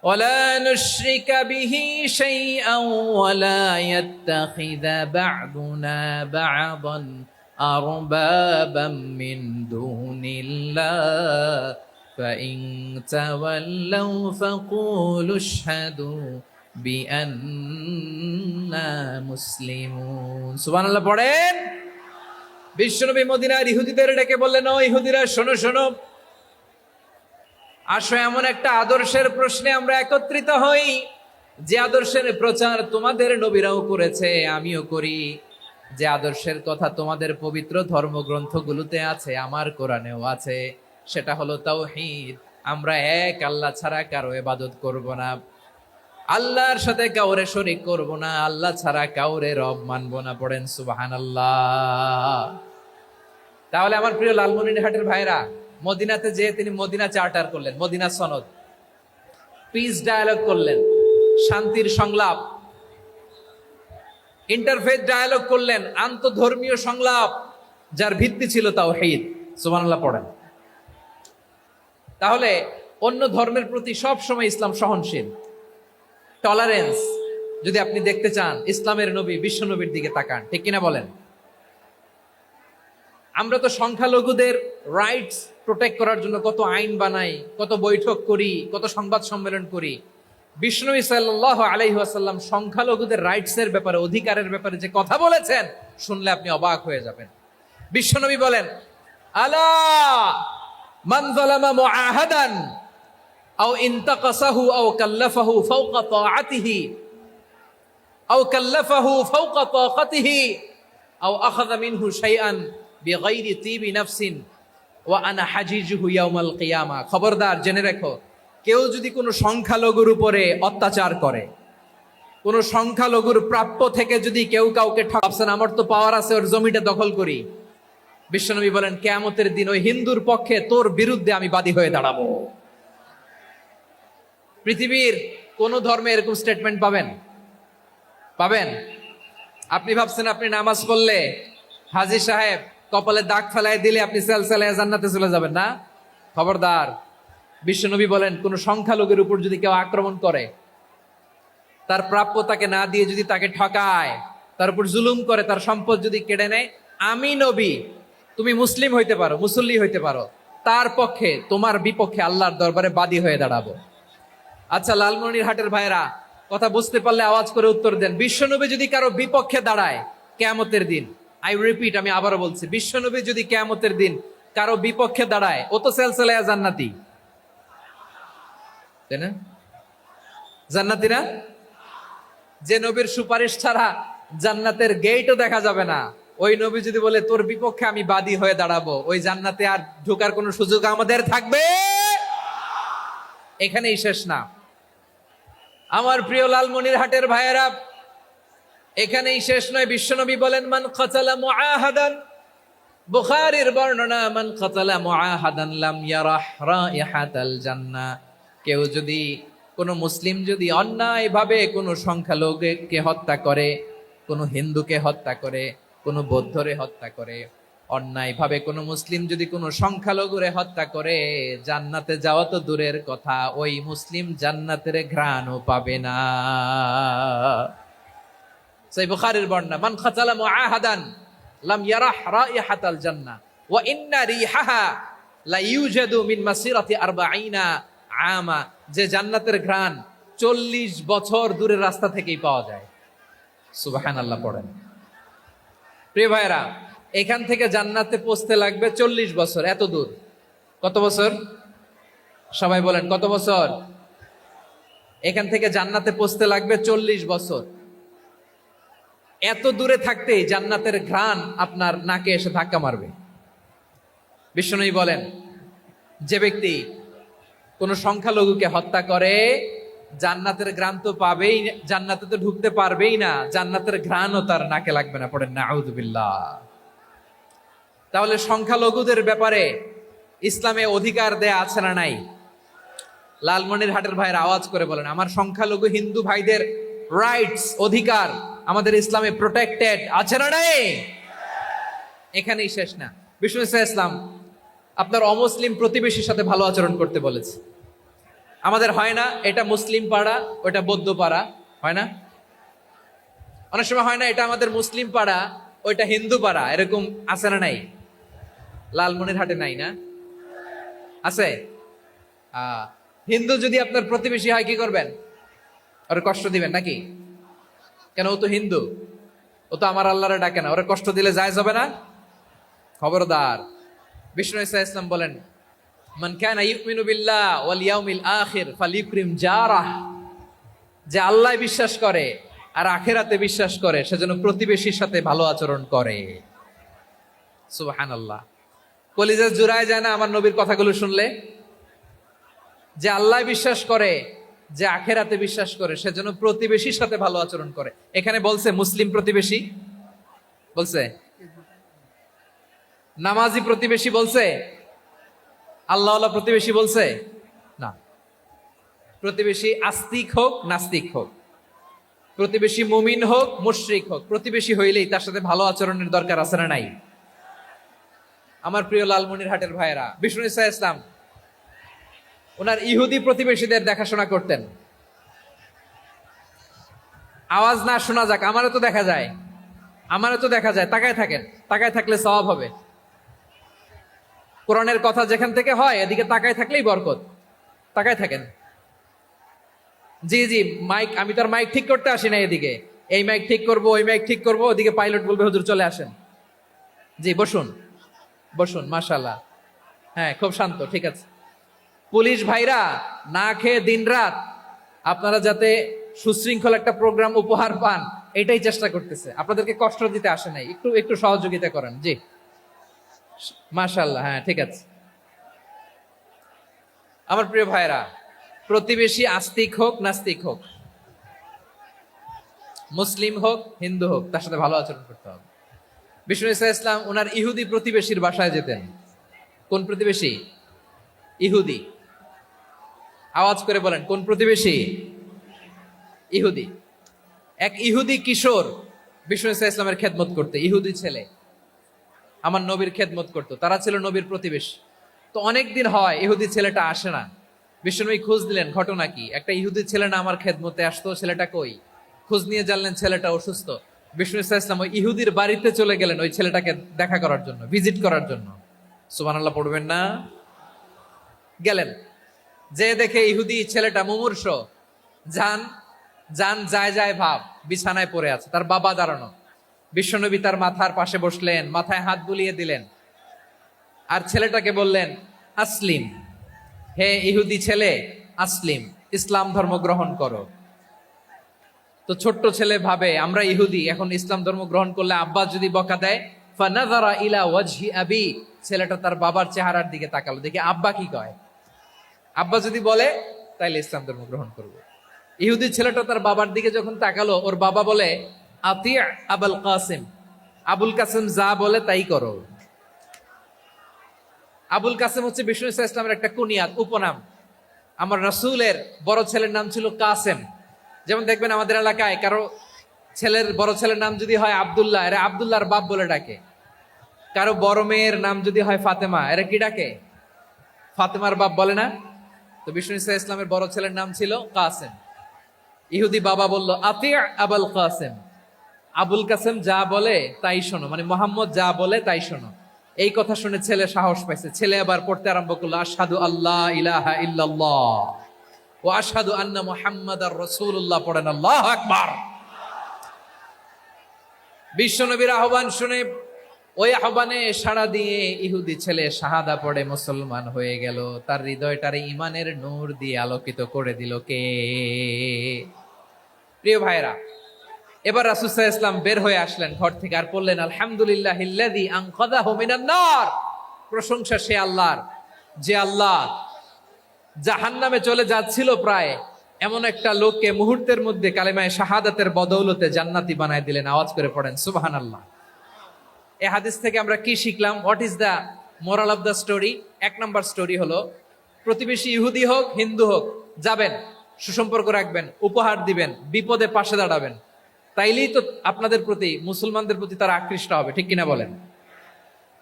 ولا نشرك به شيئا ولا يتخذ بعضنا بعضا أربابا من دون الله فإن تولوا فقولوا اشهدوا بأننا مسلمون سبحان الله পড়েন বিশ্বনবী মদিনার ইহুদিদের ডেকে বললেন, ও ইহুদিরা শোনো শোনো, আসো এমন একটা আদর্শের প্রশ্নে আমরা একত্রিত হই যে আদর্শের প্রচার তোমাদের নবীরাও করেছে, আমিও করি। যে আদর্শের কথা তোমাদের পবিত্র ধর্মগ্রন্থগুলোতে আছে, আমার কোরআনেও আছে, সেটা হলো তাওহীদ। আমরা এক আল্লাহ ছাড়া কারো ইবাদত করব না, আল্লাহর সাথে কাউরে শরীক করব না, আল্লাহ ছাড়া কাউরে রব মানব না। পড়েন সুবহানাল্লাহ। তাহলে আমার প্রিয় লালমনিরহাটের ভাইরা, মদিনাতে যে তিনি মদিনা চার্টার করলেন, মদিনা সনদ, পিস ডায়ালগ করলেন, শান্তির সংলাপ, ইন্টারফেথ ডায়ালগ করলেন, আন্তধর্মীয় সংলাপ, যার ভিত্তি ছিল তাওহীদ। সুবহানাল্লাহ পড়েন। তাহলে অন্য ধর্মের প্রতি সব সময় ইসলাম সহনশীল, টলারেন্স। যদি আপনি দেখতে চান ইসলামের নবী বিশ্ব নবীর দিকে তাকান, ঠিক কিনা বলেন? আমরা তো সংখ্যালঘুদের রাইটস প্রোটেক্ট করার জন্য কত আইন বানাই, কত বৈঠক করি, কত সংবাদ সম্মেলন করি। বিষ্ণু সাল্লাল্লাহু আলাইহি ওয়াসাল্লাম সংখ্যালঘুদের রাইটসের ব্যাপারে, অধিকারের ব্যাপারে যে কথা বলেছেন, শুনলে আপনি অবাক হয়ে যাবেন। বিশ্বনবী বলেন, আলা মান যালামা মুআহাদান আও ইনতাকাসাহু আও কাল্লাফাহু ফাওকা তাআতিহি আও কাল্লাফাহু ফাওকা তাকাতিহি আও আখাযা মিনহু শাইআন বিগাইরি তিবি নাফসিন ওয়া আনা হাজিজুহু ইয়াউমাল কিয়ামা। খবরদার, জেনে রেখো, কেউ যদি কোনো সংখ্যালঘুর উপরে অত্যাচার করে, কোনো সংখ্যালঘুর প্রাপ্য থেকে যদি কেউ কাউকে ঠকাচ্ছেন, আমার তো পাওয়ার আছে, ওর জমিটা দখল করি। বিশ্বনবী বলেন, কিয়ামতের দিন ওই হিন্দুর পক্ষে তোর বিরুদ্ধে আমি বাদী হয়ে দাঁড়াবো। পৃথিবীর কোন ধর্মে এরকম স্টেটমেন্ট পাবেন? পাবেন? আপনি ভাবছেন আপনি নামাজ পড়লে হাজী সাহেব কপালে দাগ ফেলায় দিলে আপনি সেলসেলায় জান্নাতে চলে যাবেন না? খবরদার। বিশ্বনবী বলেন, কোন সংখ্যালঘুর উপর যদি কেউ আক্রমণ করে, তার প্রাপ্য তাকে না দিয়ে যদি তাকে ঠকায়, তার উপর জুলুম করে, তার সম্পদ যদি কেড়ে নেয়, আমি নবী, তুমি মুসলিম হইতে পারো, মুসল্লি হইতে পারো, তার পক্ষে, তোমার বিপক্ষে আল্লাহর দরবারে বাদী হয়ে দাঁড়াবো। আচ্ছা লালমনিরহাটের ভাইরা, কথা বুঝতে পারলে আওয়াজ করে উত্তর দেন। বিশ্বনবী যদি কারো বিপক্ষে দাঁড়ায় কিয়ামতের দিন, আই রিপিট, আমি আবারও বলছি, বিশ্বনবী যদি কিয়ামতের দিন কারো বিপক্ষে দাঁড়ায়, ও তো সেলসেলায়া জান্নাতি, তাই না? জান্নাতি না? যে নবীর সুপারিশ ছাড়া জান্নাতের গেটও দেখা যাবে না, ওই নবী যদি বলে তোর বিপক্ষে আমি বাদী হয়ে দাঁড়াবো, ওই জান্নাতে আর ঢোকার কোনো সুযোগ আমাদের থাকবে? এখানেই শেষ না আমার প্রিয় লালমনিরহাটের ভাইয়েরা, এখানেই শেষ নয়। বিশ্বনবী বলেন, মান কাতালা মুআহাদান, বুখারীর বর্ণনা, মান কাতালা মুআহাদান লাম ইয়ারাহ রাইহাতাল জান্নাহ। কেউ যদি, কোন মুসলিম যদি অন্যায়ভাবে কোনো সংখ্যালঘুকে হত্যা করে, কোনো হিন্দুকে হত্যা করে, কোনো বৌদ্ধরে হত্যা করে, অন্যায়ভাবে কোনো মুসলিম যদি কোনো সংখ্যালঘুরে হত্যা করে, জান্নাতে যাওয়া তো দূরের কথা, ওই মুসলিম জান্নাতের ঘ্রাণও পাবে না। সেই বুখারীর বর্ণনা, মান কাতালা মুআহাদান লাম ইয়ারাহ রাইহাতাল জান্নাহ ওয়া ইন্না রিহাহা লা ইউজাদু মিন মাসিরাতি 40 আমা। যে জান্নাতের ঘ্রাণ 40 বছর দূরের রাস্তা থেকেই পাওয়া যায়। সুবহানাল্লাহ পড়েন। প্রিয় ভাইরা, এখান থেকে জান্নাতে পৌঁছতে লাগবে 40 বছর। এত দূর। কত বছর? সবাই বলেন কত বছর? এখান থেকে জান্নাতে পৌঁছতে লাগবে 40 বছর। এত দূরে থাকতেই জান্নাতের ঘ্রাণ আপনার নাকে এসে ধাক্কা মারবে। বিশ্বনবী বলেন, যে ব্যক্তি কোন সংখ্যালঘুকে হত্যা করে, জান্নাতের ঘ্রাণ তো পাবেই, জান্নাতে তো ঢুকতে পারবেই না, জান্নাতের ঘ্রাণও তার নাকে লাগবে না। পড়েন নাউযু বিল্লাহ। তাহলে সংখ্যালঘুদের ব্যাপারে ইসলামে অধিকার দেয়া আছে না নাই? লালমনিরহাটের ভাইয়ের আওয়াজ করে বলেন, আমার সংখ্যালঘু হিন্দু ভাইদের রাইটস, অধিকার আমাদের ইসলামে প্রোটেক্টেড আছে না নাই? এখানেই শেষ না। বিষ্ণু ইসলাম আপনার অমুসলিম প্রতিবেশীর সাথে ভালো আচরণ করতে বলেছে। আমাদের হয় না এটা মুসলিম পাড়া, ওটা বৌদ্ধ পাড়া, হয় না? অনেক সময় হয় না এটা আমাদের মুসলিম পাড়া, ওইটা হিন্দু পাড়া, এরকম আছে না নাই? লালমনিরহাটে নাই না? আছে? হিন্দু যদি আপনার প্রতিবেশী হয় কি করবেন? ওরে কষ্ট দিবেন নাকি? কেন, ও তো হিন্দু, ও তো আমার আল্লাহরে ডাকে না, ওরে কষ্ট দিলে যায় যাবে না? খবরদার। বিষ্ণু ইসলাম বলেন, মান কানা ইউমিনু বিল্লাহ ওয়াল ইয়াউমিল আখির ফালিউকরিম জারাহ, যে আল্লাহ বিশ্বাস করে আর আখিরাতে বিশ্বাস করে সেজন্য প্রতিবেশীর সাথে ভালো আচরণ করে। সুবহানাল্লাহ। কলিজা জুড়ায় যায় না আমার নবীর কথাগুলো শুনলে? যে আল্লাহ বিশ্বাস করে, যে আখিরাতে বিশ্বাস করে সেজন্য প্রতিবেশীর সাথে ভালো আচরণ করে। এখানে বলছে মুসলিম প্রতিবেশী, বলছে নামাজি প্রতিবেশী, বলছে আল্লাহওয়ালা প্রতিবেশী, বলছে না। প্রতিবেশী আস্তিক হোক নাস্তিক হোক, প্রতিবেশী মুমিন হোক মুশরিক হোক, প্রতিবেশী হইলেই তার সাথে ভালো আচরণের দরকার আছে না নাই? আমার প্রিয় লালমনিরহাটের ভাইয়েরা, বিষ্ণু ইসলাম ওনার ইহুদি প্রতিবেশীদের দেখাশোনা করতেন। আওয়াজ না শোনা যাক, আমারও তো দেখা যায়, আমারও তো দেখা যায়। তাকায় থাকেন, তাকায় থাকলে সওয়াব হবে। কোরআনের কথা যেখান থেকে হয় এদিকে তাকায় থাকলেই বরকত। তাকায় থাকেন। জি জি, মাইক, আমি তো আর মাইক ঠিক করতে আসি না এদিকে, এই মাইক ঠিক করব, ওই মাইক ঠিক করব, ওদিকে পাইলট বলবে হুজুর চলে আসেন। জি বসুন, বসুন, মাশাআল্লাহ। হ্যাঁ, খুব শান্ত, ঠিক আছে। পুলিশ ভাইরা না খেয়ে দিনরাত আপনারা যাতে সুশৃঙ্খল একটা প্রোগ্রাম উপহার পান এটাই চেষ্টা করতেছে, আপনাদেরকে কষ্ট দিতে আসে নাই। একটু একটু সহযোগিতা করেন। জি মাশাআল্লাহ, হ্যাঁ ঠিক আছে। আমার প্রিয় ভাইরা, প্রতিবেশী আস্তিক হোক নাস্তিক হোক, মুসলিম হোক হিন্দু হোক, তার সাথে ভালো আচরণ করতে হবে। বিষ্ণু ইসলাম ওনার ইহুদি প্রতিবেশীর বাসায় যেতেন। কোন প্রতিবেশী? ইহুদি। আওয়াজ করে বলেন, কোন প্রতিবেশী? ইহুদি। এক ইহুদি কিশোর বিষ্ণু ইসলামের খেদমত করতে, ইহুদি ছেলে আমার নবীর খেদমত করতো, তারা ছিল নবীর প্রতিবেশী। তো অনেকদিন হয় ইহুদি ছেলেটা আসে না। বিশ্বনবী খোঁজ দিলেন, ঘটনা কি? একটা ইহুদি ছেলে না আমার খেদমতে আসতো, ছেলেটা কই? খোঁজ নিয়ে জানলেন ছেলেটা অসুস্থ। বিষ্ণু ইসলাম ওই ইহুদির বাড়িতে চলে গেলেন ওই ছেলেটাকে দেখা করার জন্য, ভিজিট করার জন্য। সুবহানাল্লাহ পড়বেন না? গেলেন, যে দেখে ইহুদি ছেলেটা মুমূর্ষ, জান জান যায় যায় ভাব, বিছানায় পড়ে আছে, তার বাবা দাঁড়ানো। বিশ্বনবী তার মাথার পাশে বসলেন, মাথায় হাত বুলিয়ে দিলেন, আর ছেলেটাকে বললেন আসলিম, হে ইহুদি ছেলে আসলিম, ইসলাম ধর্ম গ্রহণ করো। তো ছোট্ট ছেলে ভাবে আমরা ইহুদি, এখন ইসলাম ধর্ম গ্রহণ করলে আব্বা যদি বকা দেয়। ফানাযারা ইলা ওয়াজহি আবি, ছেলেটা তার বাবার চেহারার দিকে তাকালো, দেখি আব্বা কি কয়। আব্বা যদি বলে তাইলে ইসলাম ধর্ম গ্রহণ করবো। ইহুদি ছেলেটা তার বাবার দিকে যখন তাকালো, ওর বাবা বলে আতিয়া আবুল কাসিম, আবুল কাসিম যা বলে তাই করো। আবুল কাসিম হচ্ছে বিষ্ণু ইসলামের একটা কুনিয়াত, উপনাম। আমার রাসূলের বড় ছেলের নাম ছিল কাসেম। যেমন দেখবেন আমাদের এলাকায় কারো ছেলের বড় ছেলের নাম যদি হয় আব্দুল্লাহ, এরা আব্দুল্লাহর বাপ বলে ডাকে। কারো বড় মেয়ের নাম যদি হয় ফাতেমা, এরা কি ডাকে? ফাতেমার বাপ বলে না? তো বিষ্ণু ইসলামের বড় ছেলের নাম ছিল কাসেম। ইহুদি বাবা বলল আতিয়া আবুল কাসেম, আবুল কাসেম যা বলে তাই শোনো, মানে মোহাম্মদ যা বলে তাই শোনো। এই কথা শুনে ছেলে সাহস পাইছে, ছেলে আবার পড়তে আরম্ভ করলো আশহাদু আল্লাহ ইলাহা ইল্লাল্লাহ ও আশহাদু আন্না মুহাম্মাদার রাসূলুল্লাহ, পড়েন আল্লাহু আকবার। বিশ্বনবীর আহ্বান শুনে, ওই আহ্বানে সাড়া দিয়ে ইহুদি ছেলে শাহাদা পড়ে মুসলমান হয়ে গেল। তার হৃদয়টারে ইমানের নূর দিয়ে আলোকিত করে দিল কে? প্রিয় ভাইরা, এবার রাসূল সাল্লাল্লাহু আলাইহি ওয়াসাল্লাম বের হয়ে আসলেন ঘর থেকে, আর বললেন আলহামদুলিল্লাহিল্লাযী আনকাযাহু মিনান নার, প্রশংসা সে আল্লাহর যে আল্লাহ জাহান্নামে চলে যাচ্ছিল প্রায় এমন একটা লোককে মুহূর্তের মধ্যে কালেমায়ে শাহাদাতের বদৌলতে জান্নাতি বানায় দিলেন। আওয়াজ করে পড়েন সুবহানাল্লাহ। এই হাদিস থেকে আমরা কি শিখলাম? What is the moral of the story? এক নাম্বার স্টোরি হলো, প্রতিবেশী ইহুদি হোক হিন্দু হোক, যাবেন, সুসম্পর্ক রাখবেন, উপহার দিবেন, বিপদে পাশে দাঁড়াবেন। তাইলেই তো আপনাদের প্রতি, মুসলমানদের প্রতি তারা আকৃষ্ট হবে, ঠিক কিনা বলেন?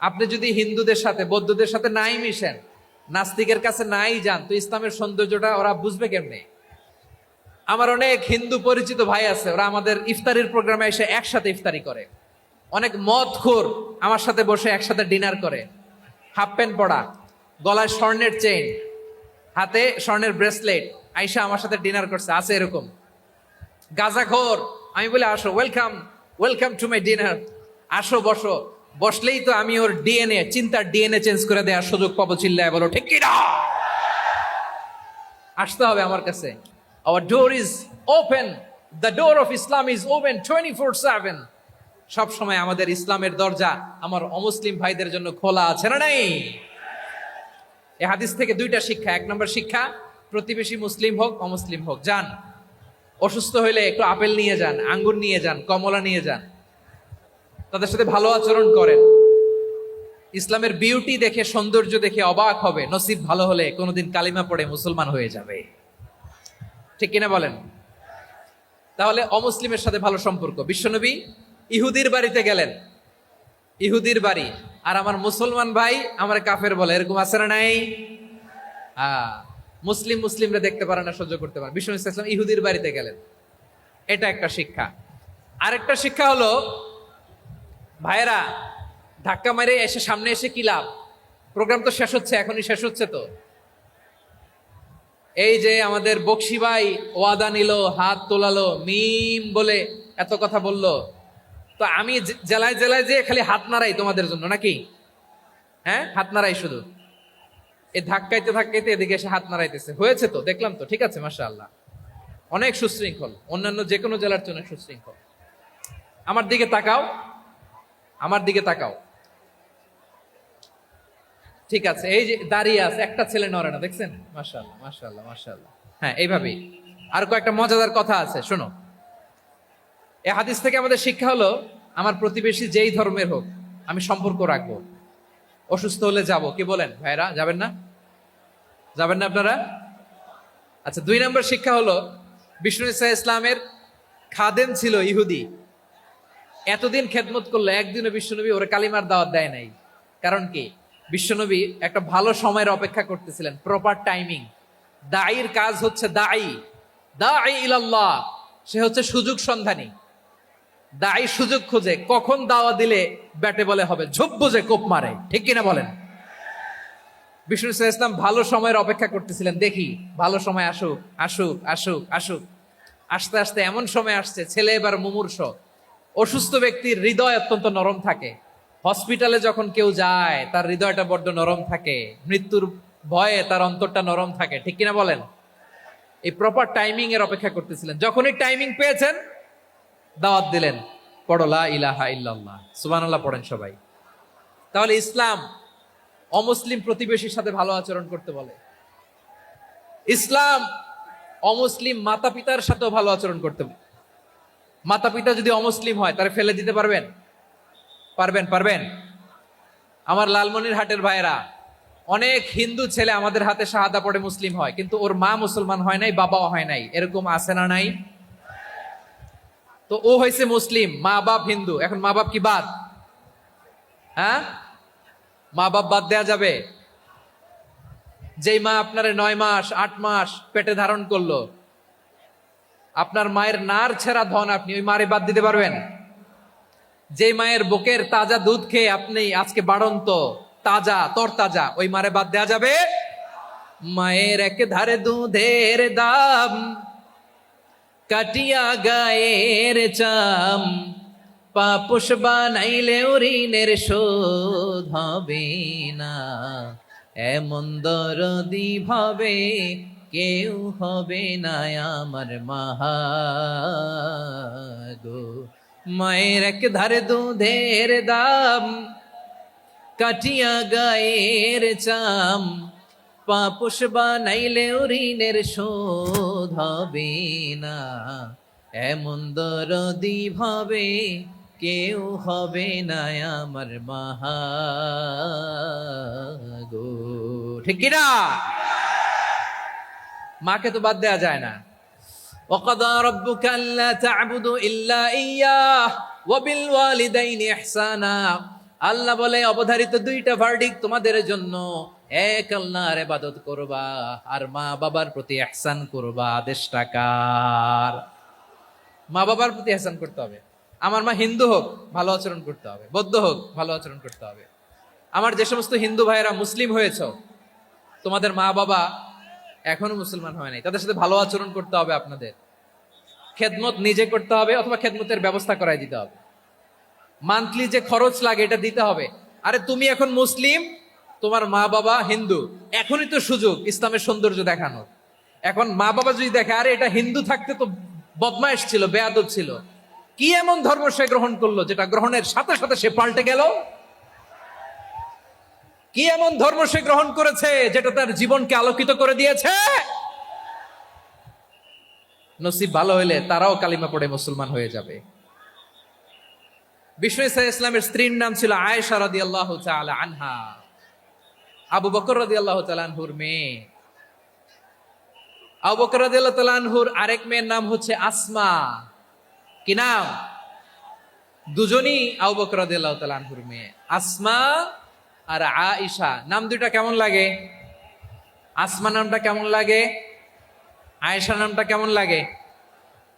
আপনি যদি হিন্দুদের সাথে বৌদ্ধদের সাথে নাই মিশেন, নাস্তিকের কাছে নাই যান, তো ইসলামের সৌন্দর্যটা ওরা বুঝবে কেমনে? আমার অনেক হিন্দু পরিচিত ভাই আছে, ওরা আমাদের ইফতারির প্রোগ্রামে এসে একসাথে ইফতারি করে। অনেক মদখোর আমার সাথে বসে একসাথে ডিনার করে, হাফ প্যান্ট পরা, গলায় স্বর্ণের চেইন, হাতে স্বর্ণের ব্রেসলেট, আইসা আমার সাথে ডিনার করছে, আছে এরকম। গাঁজাখোর, আমি বলে আসো, welcome, welcome to my dinner, আসো বসো। বসলেই তো আমি ওর ডিএনএ, চিন্তার ডিএনএ চেঞ্জ করে দেওয়ার সুযোগ পাবো, চিল্লায় বলো ঠিক কিনা? আসতে হবে আমার কাছে। Our door is open. The door of Islam is open 24/7. সব সময় আমাদের ইসলামের দরজা আমার অমুসলিম ভাইদের জন্য খোলা আছে না নাই? এই হাদিস থেকে দুইটা শিক্ষা। এক নম্বর শিক্ষা, প্রতিবেশী মুসলিম হোক অমুসলিম হোক, যান, অসুস্থ হইলে একটু আপেল নিয়ে যান, আঙ্গুর নিয়ে যান, কমলা নিয়ে যান, তাদের সাথে ভালো আচরণ করেন। ইসলামের বিউটি দেখে, সৌন্দর্য দেখে অবাক হবে, নসিব ভালো হলে কোনোদিন কালিমা পড়ে মুসলমান হয়ে যাবে, ঠিক কিনা বলেন? তাহলে অমুসলিমের সাথে ভালো সম্পর্ক। বিশ্বনবী ইহুদির বাড়িতে গেলেন, ইহুদির বাড়ি, আর আমার মুসলমান ভাই আমার কাফের বলে, এরকম আছে না নাই? মুসলিম মুসলিমরা দেখতে পারে না, সহ্য করতে পারে। বিশ্বনবী সাল্লাল্লাহু আলাইহি ওয়াসাল্লাম ইহুদির বাড়িতে গেলেন, এটা একটা শিক্ষা। আরেকটা শিক্ষা হলো, ভাইয়েরা ধাক্কা মারে এসে সামনে এসে কি লাভ? প্রোগ্রাম তো শেষ হচ্ছে, এখনই শেষ হচ্ছে তো। এই যে আমাদের বকশি ভাই ওয়াদা নিল, হাত তোলালো, মিম বলে এত কথা বললো, তো আমি জেলায় জেলায় যে খালি হাত নাড়াই তোমাদের জন্য নাকি? হ্যাঁ, হাত নাড়াই শুধু। এই ধাক্কাইতে ধাক্কাইতে এদিকে এসে হাত নাড়াইতেছে, হয়েছে তো, দেখলাম তো, ঠিক আছে, মাশাআল্লাহ, অনেক সুশৃঙ্খল, অন্যান্য যে কোনো জেলার জন্য সুশৃঙ্খল। আমার দিকে তাকাও, আমার দিকে তাকাও, ঠিক আছে। এই যে দাঁড়িয়ে আছে, একটা ছেলে নড়ে না, দেখছেন? মাশাআল্লাহ, মাশাআল্লাহ, মাশাআল্লাহ। হ্যাঁ, এইভাবেই। আর কয়েকটা মজাদার কথা আছে, শোনো। এই হাদিস থেকে আমাদের শিক্ষা হলো, আমার প্রতিবেশী যেই ধর্মের হোক আমি সম্পর্ক রাখবো। অসুস্থ হলে যাব, কি বলেন ভাইরা? যাবেন না? যাবেন না আপনারা? আচ্ছা, 2 নম্বর শিক্ষা হলো, বিষ্ণু ইসা ইসলামের খাদেম ছিল ইহুদি, এতদিন খেদমত করলো, একদিনও বিশ্বনবী ওরে কালিমার দাওয়াত দেয় নাই। কারণ কি? বিশ্বনবী একটা ভালো সময়ের অপেক্ষা করতেছিলেন, প্রপার টাইমিং। দাঈর কাজ হচ্ছে দাঈ, দাঈ ইলাল্লাহ, সে হচ্ছে সুযোগ সন্ধানী। দাঈ সুযোগ খোঁজে, কখন দাওয়া দিলে ব্যাটে বলে হবে, ঝোপ বুঝে কোপ মারে, ঠিক কিনা বলেন? বিষ্ণু ইসলাম ভালো সময়ের অপেক্ষা করতেছিলেন, দেখি ভালো সময় আসুক, আসুক, আসুক, আসুক। আস্তে আস্তে এমন সময় আসছে, ছেলে এবার মুমূর্ষ। অসুস্থ ব্যক্তির হৃদয় অত্যন্ত নরম থাকে, হসপিটালে যখন কেউ যায় তার হৃদয়টা বড্ড নরম থাকে, মৃত্যুর ভয়ে তার অন্তরটা নরম থাকে, ঠিক কিনা বলেন? এই প্রপার টাইমিং এর অপেক্ষা করতেছিলেন, যখনই টাইমিং পেয়েছেন দাওয়াত দিলেন, পড়ো লা ইলাহা ইল্লাল্লাহ, সুবহানাল্লাহ পড়েন সবাই। তাহলে ইসলাম অমুসলিম প্রতিবেশীর সাথে ভালো আচরণ করতে বলে। ইসলাম অমুসলিম মাতা পিতার সাথেও ভালো আচরণ করতে বলে। মাতা পিতা যদি অমুসলিম হয় তারা ফেলে দিতে পারবেন? পারবেন? পারবেন? আমার লালমনিরহাটের ভাইরা, অনেক হিন্দু ছেলে আমাদের হাতে শাহাদা পড়ে মুসলিম হয়, কিন্তু ওর মা মুসলমান হয় নাই, বাবাও হয় নাই, এরকম আছে না নাই? তো ও হয়েছে মুসলিম, মা বাপ হিন্দু, এখন মা বাপ কি বাদ? হ্যাঁ, মা বাপ বাদ দেয়া যাবে? যেই মা আপনার 9 মাস 8 মাস পেটে ধারণ করলো, আপনার মায়ের নার ছেঁড়া ধন, আপনি ওই মারে বাদ দিতে পারবেন? যে মায়ের বুকের তাজা দুধ খেয়ে আপনি আজকে বাড়ন্ত তাজা তরতাজা, ওই মারে বাদ দেয়া যাবে? মায়ের এক ধারে দুধের দাম, কাটিয়া গায়ের চাম, পাপুষ বানাইলে ঋণের শোধ হবে না, এমন দরদি ভাবে কেউ হবে না আমার মাহাগো। মায়ের এক ধারে দুধের দাম, কাটিয়া গায়ের চাম, পাপুষ বানাইলে ঋণের শোধ হবে না, এমন দরদি ভাবে কেউ হবে না আমার মাহাগো, ঠিক কিনা? মাকে তো বাদ দেওয়া যায় না। وَقَضَى رَبُّكَ أَلَّا تَعْبُدُوا إِلَّا إِيَّاهُ وَبِالْوَالِدَيْنِ إِحْسَانًا। আল্লাহ বলে অবধারিত দুইটা ভার্ডিক্ট তোমাদের জন্য, এক আল্লাহর ইবাদত করবা আর মা বাবার প্রতি ইহসান করবা। আদেশটা কার? মা বাবার প্রতি ইহসান করতে হবে। আমার মা হিন্দু হোক ভালো আচরণ করতে হবে, বৌদ্ধ হোক ভালো আচরণ করতে হবে। আমার যে সমস্ত হিন্দু ভাইয়েরা মুসলিম হয়েছে, তোমাদের মা বাবা এখনো মুসলমান হয় নাই, তাদের সাথে ভালো আচরণ করতে হবে। আপনাদের খেদমত নিজে করতে হবে অথবা খেদমতের ব্যবস্থা করাই দিতে হবে। মান্থলি যে খরচ লাগে এটা দিতে হবে। আরে তুমি এখন মুসলিম, তোমার মা বাবা হিন্দু, এখনই তো সুযোগ ইসলামের সৌন্দর্য দেখানোর। এখন মা বাবা যদি দেখে আরে এটা হিন্দু থাকতে তো বদমাইশ ছিল, বেয়াদব ছিল, কি এমন ধর্ম সে গ্রহণ করলো যেটা গ্রহণের সাথে সাথে সে পাল্টে গেল? কি এমন ধর্ম সে গ্রহণ করেছে যেটা তার জীবনকে আলোকিত করে দিয়েছে? নসিব ভালো হইলে তারাও কালিমা পড়ে মুসলমান হয়ে যাবে। বিষ্ণু ইসা ইসলামের স্ত্রীর নাম ছিল আয়েশা রাদিয়াল্লাহু তাআলা আনহা, আবু বকর রাদিয়াল্লাহু তাআলা আনহুর মেয়ে। আবু বকর রাদিয়াল্লাহু তাআলা আনহুর আরেক মেয়ের নাম হচ্ছে আসমা। কি নাম? দুজনই আবু বকর রাদিয়াল্লাহু তাআলা আনহুর মেয়ে, আসমা আর আয়েশা। নাম দুইটা কেমন লাগে? আসমা নামটা কেমন লাগে? আয়েশা নামটা কেমন লাগে?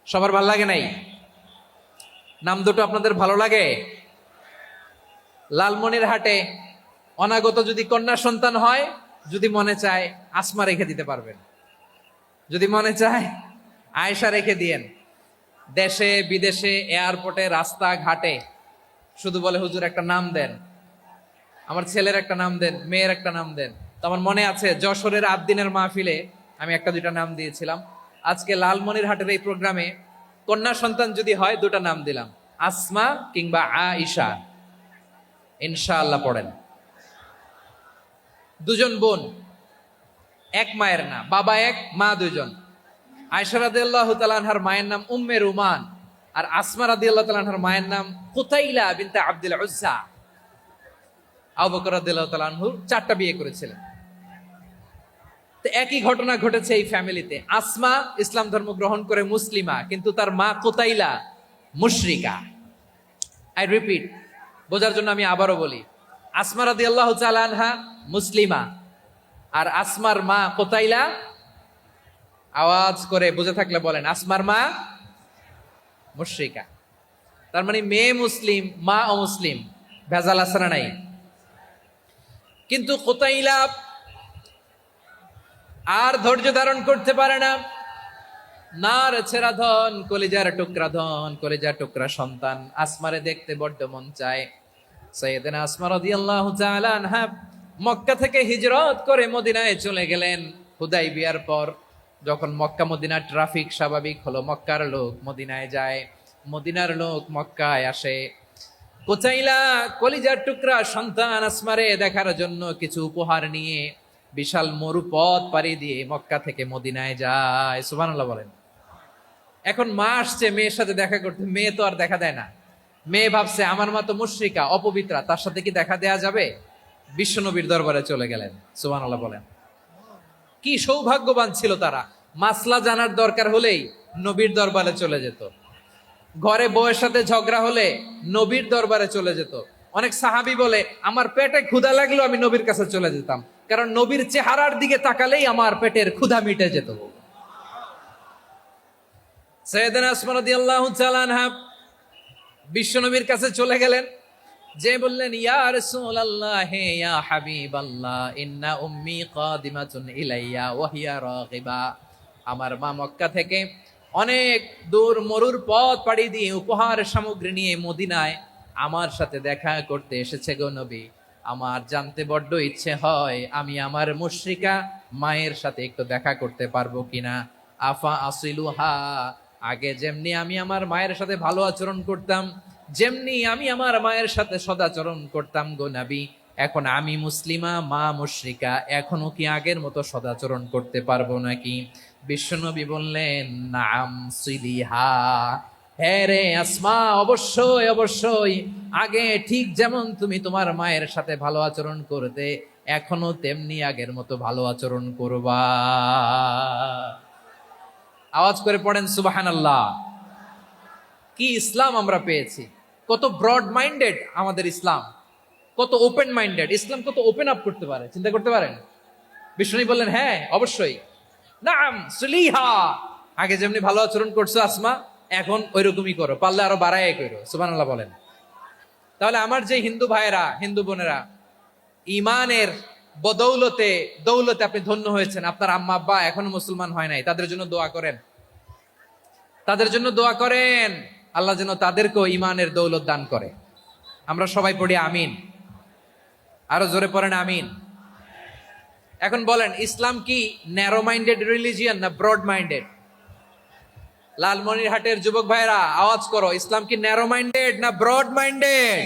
সবার ভালো লাগে নাই? নাম দুটো আপনাদের ভালো লাগে? লালমনিরহাটে অনাগত যদি কন্যা সন্তান হয়, যদি মনে চায় আসমা রেখে দিতে পারবেন, যদি মনে চায় আয়েশা রেখে দিয়েন। দেশে বিদেশে এয়ারপোর্টে রাস্তা ঘাটে শুধু বলে হুজুর একটা নাম দেন, আমার ছেলের একটা নাম দেন, মেয়ের একটা নাম দেন। তো আমার মনে আছে যশোরের আদ্দিনের মাহফিলে আমি একটা দুইটা নাম দিয়েছিলাম। আজকে লালমনিরহাটের এই প্রোগ্রামে কন্যা সন্তান যদি হয় দুটা নাম দিলাম, আসমা কিংবা আয়েশা। ইনশাআল্লাহ পড়েন। দুজন বোন, এক মায়ের না, বাবা এক মা দুজন। আয়েশা রাদিয়াল্লাহু তাআলা আনহার মায়ের নাম উম্মে রুমান, আর আসমা রাদিয়াল্লাহু তাআলা আনহার মায়ের নাম কুতাইলা বিনতে আব্দুল উজ্জা। আবু বকর রাদিয়াল্লাহু তাআলা আনহু 4টা বিয়ে করেছিলেন। তো একই ঘটনা ঘটেছে এই ফ্যামিলিতে। আসমা ইসলাম ধর্ম গ্রহণ করে মুসলিমা, কিন্তু তার মা কুতাইলা মুশরিকা। আই রিপিট, বোঝার জন্য আমি আবারও বলি, আসমা রাদিয়াল্লাহু তাআলা আনহা মুসলিমা, আর আসমার মা কুতাইলা, আওয়াজ করে বুঝে থাকলে বলেন, আসমার মা মুশরিকা। তার মানে মেয়ে মুসলিম, মা অমুসলিম। ভেজাল আছে না নাই? কিন্তু কুতাইলা আর ধৈর্য ধারণ করতে পারে না। নার ছেড়া ধন, কলিজার টুকরা ধন, কলিজার টুকরা সন্তান। আসমারে দেখতে বড্ড মন চায়। সাইয়েদানা আসমা রাদিয়াল্লাহু তাআলা আনহা মক্কা থেকে হিজরত করে মদিনায় চলে গেলেন হুদাইবিয়ার পর। যখন মক্কা মদিনার ট্রাফিক স্বাভাবিক হলো, মক্কার লোক মদিনায় যায়, মদিনার লোক মক্কায় আসে। কুতাইলা কলিজার টুকরা সন্তান আসমারে দেখার জন্য কিছু উপহার নিয়ে বিশাল মরুপথ পাড়ি দিয়ে মক্কা থেকে মদিনায় যায়। সুবহানাল্লাহ বলেন। এখন মা আসছে মেয়ের সাথে দেখা করতে, মেয়ে তো আর দেখা দেয় না। মেয়ে ভাবছে আমার মা তো মুশরিকা, অপবিত্রা, তার সাথে কি দেখা দেয়া যাবে? বিশ্বনবীর দরবারে চলে গেলেন। সুবহানাল্লাহ বলেন। কি সৌভাগ্যবান ছিল তারা, মাসলা জানার দরকার হলেই নবীর দরবারে চলে যেত। ঘরে বউয়ের সাথে ঝগড়া হলে নবীর দরবারে চলে যেত। অনেক সাহাবী বলে আমার পেটে ক্ষুধা লাগলো আমি নবীর কাছে চলে যেতাম, কারণ নবীর চেহারার দিকে তাকালেই আমার পেটের ক্ষুধা মিটে যেত। সাইয়েদানা আসমা রাদিয়াল্লাহু তাআলা আনহা বিশ্বনবীর কাছে চলে গেলেন, যে বললেন ইয়া রাসূলুল্লাহ ইয়া হাবিবাল্লাহ ইন্না উম্মি কাদিমাতুন ইলাইয়া ওয়া হিয়া রাগিবা। আমার মা মক্কা থেকে অনেক দূর মরুর পথ পাড়ি দিয়ে উপহার সামগ্রী নিয়ে মদিনায় আমার সাথে দেখা করতে এসেছে গো নবী। আমার জানতে বড্ড ইচ্ছে হয় আমি আমার মুশরিকা মায়ের সাথে একটু দেখা করতে পারবো কিনা। আফা আসিলুহা, আগে যেমনি আমি আমার মায়ের সাথে ভালো আচরণ করতাম, যেমনি আমি আমার মায়ের সাথে সদাচরণ করতাম গো নবী, এখন আমি মুসলিমা মা মুশরিকা, এখনো কি আগের মতো সদাচরণ করতে পারবো নাকি? বিশ্বনবী বললেন নাম সিলিহা, হ্যাঁ রে আসমা, অবশ্যই অবশ্যই, আগে ঠিক যেমন তুমি তোমার মায়ের সাথে ভালো আচরণ করতে, এখনো তেমনি আগের মতো ভালো আচরণ করবা। আওয়াজ করে পড়েন সুবহানাল্লাহ। কি ইসলাম আমরা পেয়েছি! কত ব্রড মাইন্ডেড আমাদের ইসলাম, কত ওপেন মাইন্ডেড ইসলাম, কত ওপেন আপ করতে পারে, চিন্তা করতে পারেন। বিষ্ণু বললেন হ্যাঁ অবশ্যই, নাম সুলিহা, আগে যেমনি ভালো আচরণ করছো আসমা, এখন ওইরকমই করো, পারলে আরো বাড়ায় করো। সুবহানাল্লাহ বলেন। তাহলে আমার যে হিন্দু ভাইয়েরা, হিন্দু বোনেরা, ইমানের বদৌলতে দৌলতে আপনি ধন্য হয়েছেন, আপনার আম্মা আব্বা এখনো মুসলমান হয় নাই, তাদের জন্য দোয়া করেন, তাদের জন্য দোয়া করেন, আল্লাহ যেন তাদেরকেও ইমানের দৌলত দান করে। আমরা সবাই পড়ি আমিন, আরো জোরে পড়েন আমিন। এখন বলেন, ইসলাম কি ন্যারো মাইন্ডেড রিলিজিয়ান না ব্রড মাইন্ডেড? লালমনিরহাটের যুবক ভাইরা আওয়াজ করো, ইসলাম কি ন্যারো মাইন্ডেড না ব্রড মাইন্ডেড?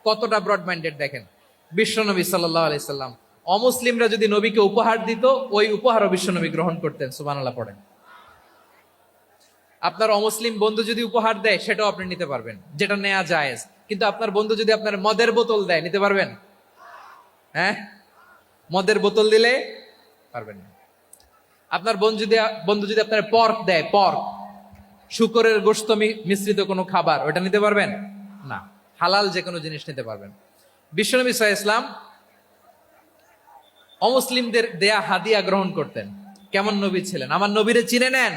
কতটা ব্রড মাইন্ডেড দেখেন। বিশ্বনবী সাল্লাল্লাহু আলাইহি সাল্লাম অমুসলিমরা যদি নবীকে উপহার দিত, ওই উপহারও বিশ্বনবী গ্রহণ করতেন। সুবহানাল্লাহ পড়েন। আপনার অমুসলিম বন্ধু যদি উপহার দেয়, সেটাও আপনি নিতে পারবেন, যেটা নেওয়া জায়েজ। কিন্তু আপনার বন্ধু যদি আপনার মদের বোতল দেয়, নিতে পারবেন? হ্যাঁ, মদের বোতল দিলে পারবেন না। আপনার বন্ধু যদি আপনার পর্ক দেয়, পর্ক, শুকরের গোশত মিশ্রিত কোনো খাবার, ওটা নিতে পারবেন না। হালাল যে কোনো জিনিস নিতে পারবেন। বিশ্বনবী সাল্লাল্লাহু আলাইহি ওয়াসাল্লাম অমুসলিমদের দেয়া হাদিয়া গ্রহণ করতেন। কেমন নবী ছিলেন! আমার নবীরে চিনে নেন,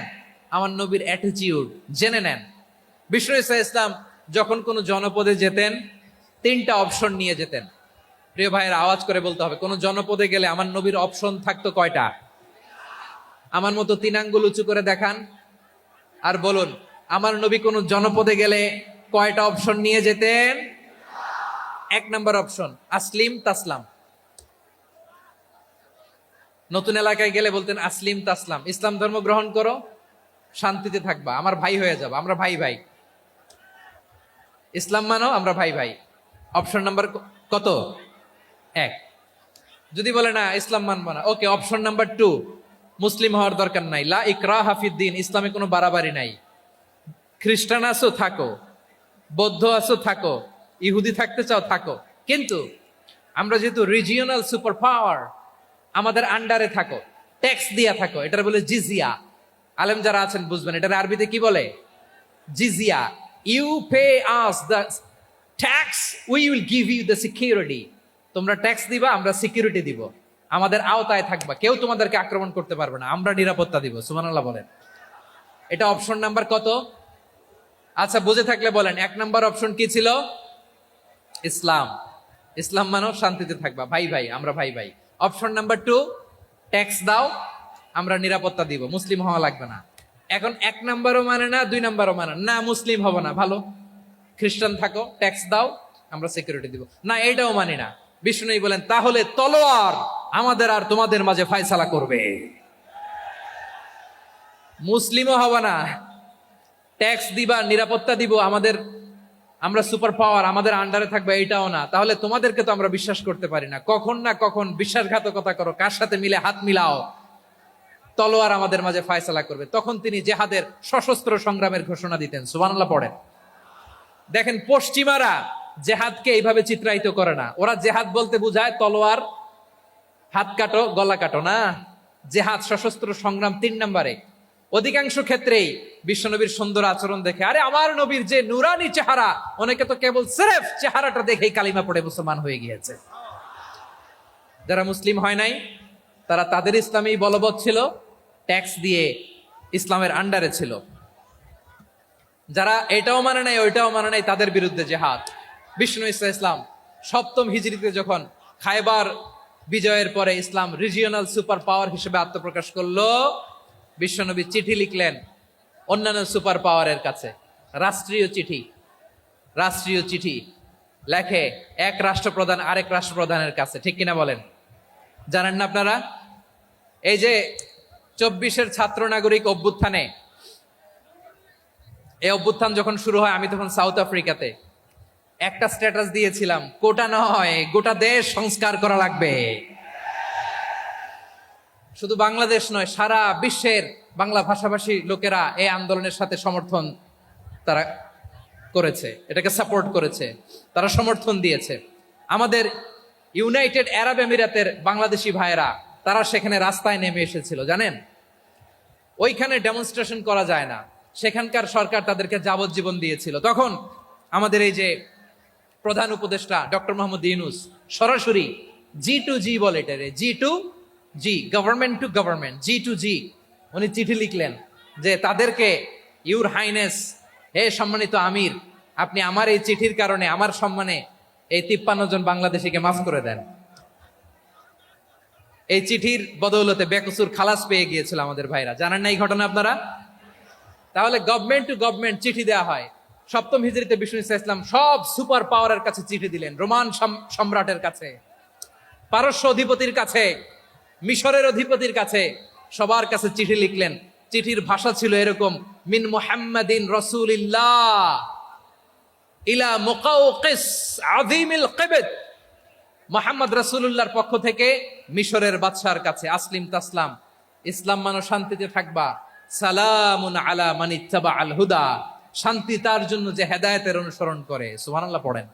আমার নবীর অ্যাটিটিউড জেনে নেন। বিশ্বনবী সাল্লাল্লাহু আলাইহি ওয়াসাল্লাম যখন কোনো জনপদে যেতেন, 3টা অপশন নিয়ে যেতেন। প্রিয় ভাইয়ের আওয়াজ করে বলতে হবে, কোন জনপদে গেলে আমার নবীর অপশন থাকতো কয়টা? আমার মতো 3 আঙ্গুল উঁচু করে দেখান আর বলুন, আমার নবী কোন জনপদে গেলে কয়টা অপশন নিয়ে যেতেন? 1 নাম্বার অপশন আসলিম তাসলাম। নতুন এলাকায় গেলে বলতেন আসলিম তাসলাম, ইসলাম ধর্ম গ্রহণ করো, শান্তিতে থাকবা, আমার ভাই হয়ে যাবো, আমরা ভাই ভাই। ইসলাম মানো, আমরা ভাই ভাই। অপশন নাম্বার কত? 1। যদি বলে না ইসলাম মানবো না, ওকে, অপশন নাম্বার 2, মুসলিম হওয়ার দরকার নাই, লা ইকরাহা ফিদ্দিন, ইসলামে কোনো বাড়াবাড়ি নাই। খ্রিস্টান আছো থাকো, বৌদ্ধ আছো থাকো, ইহুদি থাকতে চাও থাকো, কিন্তু আমরা যেহেতু রিজিওনাল সুপার পাওয়ার, আমাদের আন্ডারে থাকো, ট্যাক্স দিয়া থাকো, এটার বলে জিজিয়া। আলেম যারা আছেন বুঝবেন, এটার আরবিতে কি বলে? জিজিয়া। You pay us the tax, we will give you the security. তোমরা ট্যাক্স দিবা, আমরা সিকিউরিটি দিব, আমাদের আওতায় থাকবা, কেউ তোমাদেরকে আক্রমণ করতে পারবে না, আমরা নিরাপত্তা দিব। সুবহানাল্লাহ বলেন। এটা অপশন নাম্বার কত? আচ্ছা, বুঝে থাকলে বলেন, 1 নাম্বার অপশন কি ছিল? ইসলাম। ইসলাম মানো, শান্তিতে থাকবা, ভাই ভাই, আমরা ভাই ভাই। অপশন নাম্বার 2, ট্যাক্স দাও, আমরা নিরাপত্তা দিব, মুসলিম হওয়া লাগবে না। এখন 1 নাম্বারও মানে না, 2 নাম্বারও মানে না, মুসলিম হবো না, ভালো, খ্রিস্টান থাকো, ট্যাক্স দাও, আমরা সিকিউরিটি দিব না, এইটাও মানি না। বিষ্ণু বলেন, তাহলে তলোয়ার আমাদের আর তোমাদের মাঝে ফায়সালা করবে। মুসলিমও হবা না, ট্যাক্স দিবা, নিরাপত্তা দিব, আমরা সুপার পাওয়ার, আমাদের আন্ডারে থাকবে, এইটাও না। তাহলে তোমাদেরকে তো আমরা বিশ্বাস করতে পারি না, কখন না কখন বিশ্বাসঘাতকতা করো, কার সাথে মিলে হাত মিলাও, তলোয়ার আমাদের মাঝে ফায়সালা করবে। তখন তিনি জেহাদের সশস্ত্র সংগ্রামের ঘোষণা দিতেন। সুবহানাল্লাহ পড়েন। দেখেন, পশ্চিমারা জেহাদকে এইভাবে চিত্রায়িত করে না। ওরা জেহাদ বলতে বুঝায় তলোয়ার, হাত কাটো, গলা কাটো, না। জেহাদ সশস্ত্র সংগ্রাম 3 নম্বরে। অধিকাংশ ক্ষেত্রেই বিশ্বনবীর সুন্দর আচরণ দেখে, আরে আমার নবীর যে নুরানি চেহারা, অনেকে তো কেবল সিরেফ চেহারাটা দেখেই কালিমা পড়ে মুসলমান হয়ে গিয়েছে। যারা মুসলিম হয় নাই, তারা তাদের ইসলামেই বলবৎ ছিল, ট্যাক্স দিয়ে ইসলামের আন্ডারে ছিল। যারা এটাও মানে নাই, ওইটাও মানে নাই, তাদের বিরুদ্ধে জেহাদ। বিষ্ণু ইসলাম 7ম হিজরিতে যখন খায়বার বিজয়ের পরে ইসলাম রিজিওনাল সুপার পাওয়ার হিসেবে আত্মপ্রকাশ করলো, বিশ্বনবী চিঠি লিখলেন অন্যান্য সুপার পাওয়ারের কাছে, রাষ্ট্রীয় চিঠি লেখে এক রাষ্ট্রপ্রধান আরেক রাষ্ট্রপ্রধানের কাছে। ঠিক কিনা বলেন? জানেন না আপনারা? এই যে 24-এর ছাত্র নাগরিক অভ্যুত্থানে, এই অভ্যুত্থান যখন শুরু হয়, আমি তখন সাউথ আফ্রিকাতে, একটা স্ট্যাটাস দিয়েছিলাম, কোটা নয়, গোটা দেশ সংস্কার করা লাগবে। শুধু বাংলাদেশ নয়, সারা বিশ্বের বাংলা ভাষাভাষী লোকেরা এই আন্দোলনের সাথে সমর্থন তারা করেছে, এটাকে সাপোর্ট করেছে, তারা সমর্থন দিয়েছে। আমাদের ইউনাইটেড আরব আমিরাতের বাংলাদেশি ভাইয়েরা তারা সেখানে রাস্তায় নেমে এসেছিল, জানেন? ওইখানে ডেমনস্ট্রেশন করা যায় না, সেখানকার সরকার তাদেরকে যাবজ্জীবন দিয়েছিল। তখন আমাদের এই যে প্রধান উপদেষ্টা ডক্টর মোহাম্মদ ইউনূস সরাসরি G2G বলে, এটারে G2G, government to government, G2G, উনি চিঠি লিখলেন যে তাদেরকে, ইউর হাইনেস, হে সম্মানিত আমির, আপনি আমার এই চিঠির কারণে আমার সম্মানে এই 53 জন বাংলাদেশিকে মাফ করে দেন। এই চিঠির বদৌলতে বেকসুর খালাস পেয়ে গিয়েছিল আমাদের ভাইরা, জানেন না এই ঘটনা আপনারা? তাহলে গভর্নমেন্ট টু গভর্নমেন্ট চিঠি দেওয়া হয়। সপ্তম হিজরিতে বিষ্ণু ইসলাম সব সুপার পাওয়ারের কাছে চিঠি দিলেন, রোমান সম্রাটের কাছে, পারস্য অধিপতির কাছে, মিশরের অধিপতির কাছে, সবার কাছে চিঠি লিখলেন। চিঠির ভাষা ছিল এরকম: মিন মুহাম্মাদিন রাসূলিল্লাহ ইলা মুকাওকিস আযীমিল কিবত, মুহাম্মদ রাসূলুল্লাহর পক্ষ থেকে মিশরের বাদশার কাছে, আসলিম তাসলাম, ইসলাম মানো শান্তিতে থাকবা, সালামুন আলা মান ইত্তাবা আল হুদা, শান্তি তার জন্য যে হেদায়েতের অনুসরণ করে। সুবহানাল্লাহ পড়েন।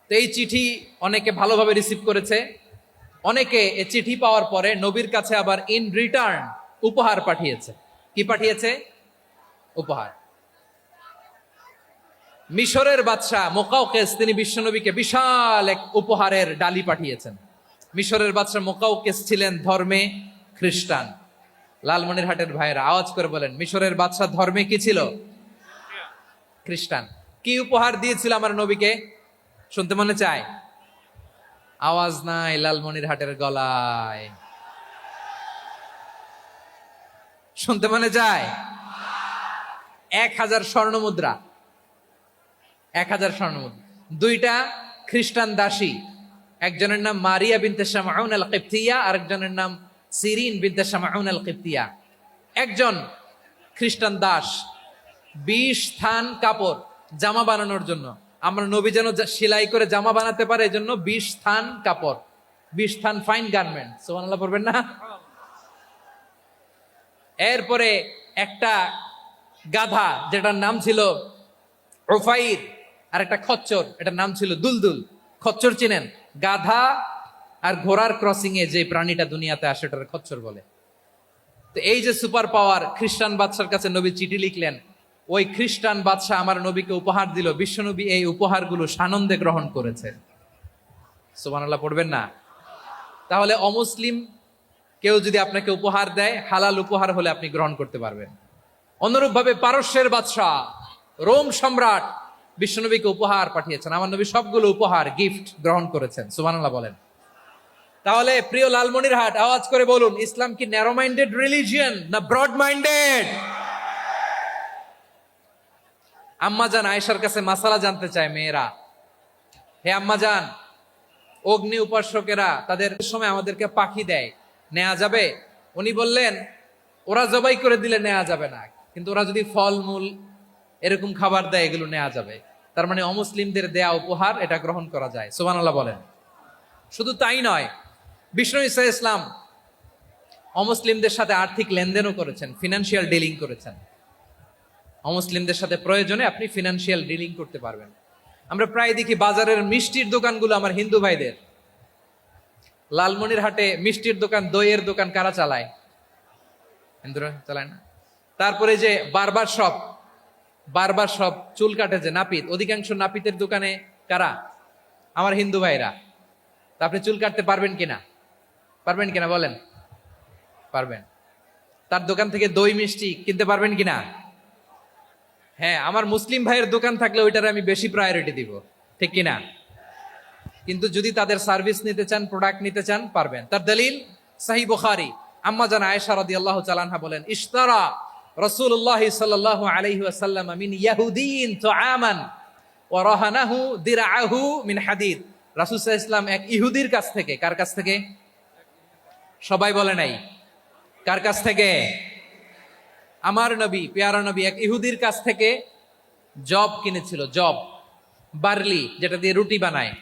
তো এই চিঠি অনেকে ভালোভাবে রিসিভ করেছে, অনেকে এই চিঠি পাওয়ার পরে নবীর কাছে আবার ইন রিটার্ন উপহার পাঠিয়েছে। কি পাঠিয়েছে? উপহার। মিশরের বাদশা মুকাওকিস তিনি বিশ্বনবীকে বিশাল এক উপহারের ডালি পাঠিয়েছেন। মিশরের বাদশা মুকাওকিস ছিলেন ধর্মে খ্রিস্টান। লালমনিরহাটের ভাইয়েরা আওয়াজ করে বলেন, মিশরের বাদশা ধর্মে কি ছিল? খ্রিস্টান। কি উপহার দিয়েছিল আমার নবীকে? শুনতে মনে চায়? আওয়াজ নাই লালমনিরহাটের গলায়, শুনতে মনে চায়? 1000 স্বর্ণ মুদ্রা, 1000 স্বর্ণ মুদ্রা। 2টা খ্রিস্টান দাসী, একজনের নাম মারিয়া বিনতে শামউন আল কিবতিয়া, আরেকজনের নাম সিরিন বিনতে শামউন আল কিবতিয়া। একজন খ্রিস্টান দাস 20 থান কাপড় জামা বানানোর জন্য, আমরা নবী যেন সেলাই করে জামা বানাতে পারে এজন্য 20 থান কাপড়, 20 থান ফাইন গার্মেন্ট। সুবহানাল্লাহ পড়বেন না? এরপরে একটা গাধা যেটার নাম ছিল উফাইর, আর একটা খচ্চর, এটার নাম ছিল দুলদুল। খচ্চর চিনেন? গাধা আর ঘোড়ার ক্রসিং এ যে প্রাণীটা দুনিয়াতে আসে ওটার খচ্চর বলে। তো এই যে সুপার পাওয়ার খ্রিস্টান বাদশার কাছে নবী চিঠি লিখলেন, ওই খ্রিস্টান বাদশাহ আমার নবীকে উপহার দিল। বিশ্বনবী এই উপহারগুলো সানন্দে গ্রহণ করেছে। সুবহানাল্লাহ পড়বেন না? তাহলে অমুসলিম কেউ যদি আপনাকে উপহার দেয়, হালাল উপহার হলে আপনি গ্রহণ করতে পারবেন। অনুরূপ ভাবে পারস্যের বাদশাহ, রোম সম্রাট বিশ্বনবীকে উপহার পাঠিয়েছেন, আমার নবী সবগুলো উপহার গিফট গ্রহণ করেছেন। সুবহানাল্লাহ বলেন। তাহলে প্রিয় লালমনিরহাট আওয়াজ করে বলুন, ইসলাম কি ন্যারো মাইন্ডেড রিলিজিয়ন না ব্রড মাইন্ডেড? আম্মাজান আয়েশার কাছে মাসালা জানতে চায় মেয়েরা, হে আম্মাজান, অগ্নি উপাসকেরা তাদের সময় আমাদেরকে পাখি দেয়, নেওয়া যাবে? উনি বললেন, ওরা জবাই করে দিলে নেওয়া যাবে না, কিন্তু ওরা যদি ফলমূল এরকম খাবার দেয় এগুলো নেওয়া যাবে। তার মানে অমুসলিমদের দেয়া উপহার এটা গ্রহণ করা যায়। সুবহানাল্লাহ বলেন। শুধু তাই নয়, বিষ্ণু ঈসা ইসলাম অমুসলিমদের সাথে আর্থিক লেনদেনও করেছেন, ফিনান্সিয়াল ডিলিং করেছেন। অমুসলিমদের সাথে প্রয়োজনে আপনি ফিনান্সিয়াল ডিলিং করতে পারবেন। আমরা প্রায় দেখি বাজারের মিষ্টির দোকানগুলো আমার হিন্দু ভাইদের। লালমনিরহাটে মিষ্টির দোকান, দইয়ের দোকান কারা চালায়? হিন্দুরা চালায় না? তারপরে যে বারবার শপ, চুল কাটে যে নাপিত, অধিকাংশ নাপিতের দোকানে কারা? আমার হিন্দু ভাইরা। তা আপনি চুল কাটতে পারবেন কিনা? পারবেন কিনা বলেন? পারবেন। তার দোকান থেকে দই মিষ্টি কিনতে পারবেন কিনা? হ্যাঁ, আমার মুসলিম ভাইয়ের দোকান থাকলে ওইটারে আমি বেশি প্রায়োরিটি দিব, ঠিক কিনা? কিন্তু যদি তাদের সার্ভিস নিতে চান, প্রোডাক্ট নিতে চান, পারবেন। তার দলিল সহিহ বুখারী, আম্মা জান আয়েশা রাদিয়াল্লাহু তাআলা আনহা বলেন, ইশতারা রাসূলুল্লাহ সাল্লাল্লাহু আলাইহি ওয়াসাল্লাম মিন ইয়াহুদিয়িন তুআমান ওয়া রাহানাহু দিরআহু মিন হাদিদ। রাসূল সাল্লাল্লাহু আলাইহি ওয়াসাল্লাম এক ইহুদির কাছ থেকে, কার কাছ থেকে? সবাই বলে নাই কার কাছ থেকে? আমার নবী, পেয়ারা নবী এক ইহুদির কাছ থেকে জব কিনেছিল। জব, বার্লি, যেটা দিয়ে রুটি বানায়।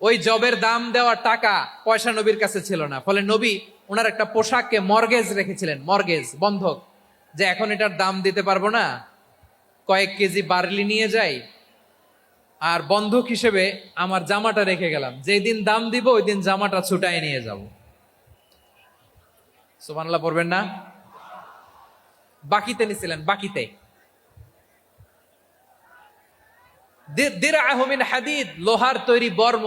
ওই জবের দাম দেওয়ার টাকা পয়সা নবীর কাছে ছিল না, ফলে নবী ওনার একটা পোশাককে মর্গেজ রেখেছিলেন, মর্গেজ বন্ধক, যে এখন এটার দাম দিতে পারবো না, কয়েক কেজি বার্লি নিয়ে যাই আর বন্ধক হিসেবে আমার জামাটা রেখে গেলাম, যেই দিন দাম দিব ওই দিন জামাটা ছুটাই নিয়ে যাব। সুবহানাল্লাহ পড়বেন না? বাকিতে নিছিলেন, বাকিতে। দিরআহু মিন হাদিদ, লোহার তৈরি বর্ম,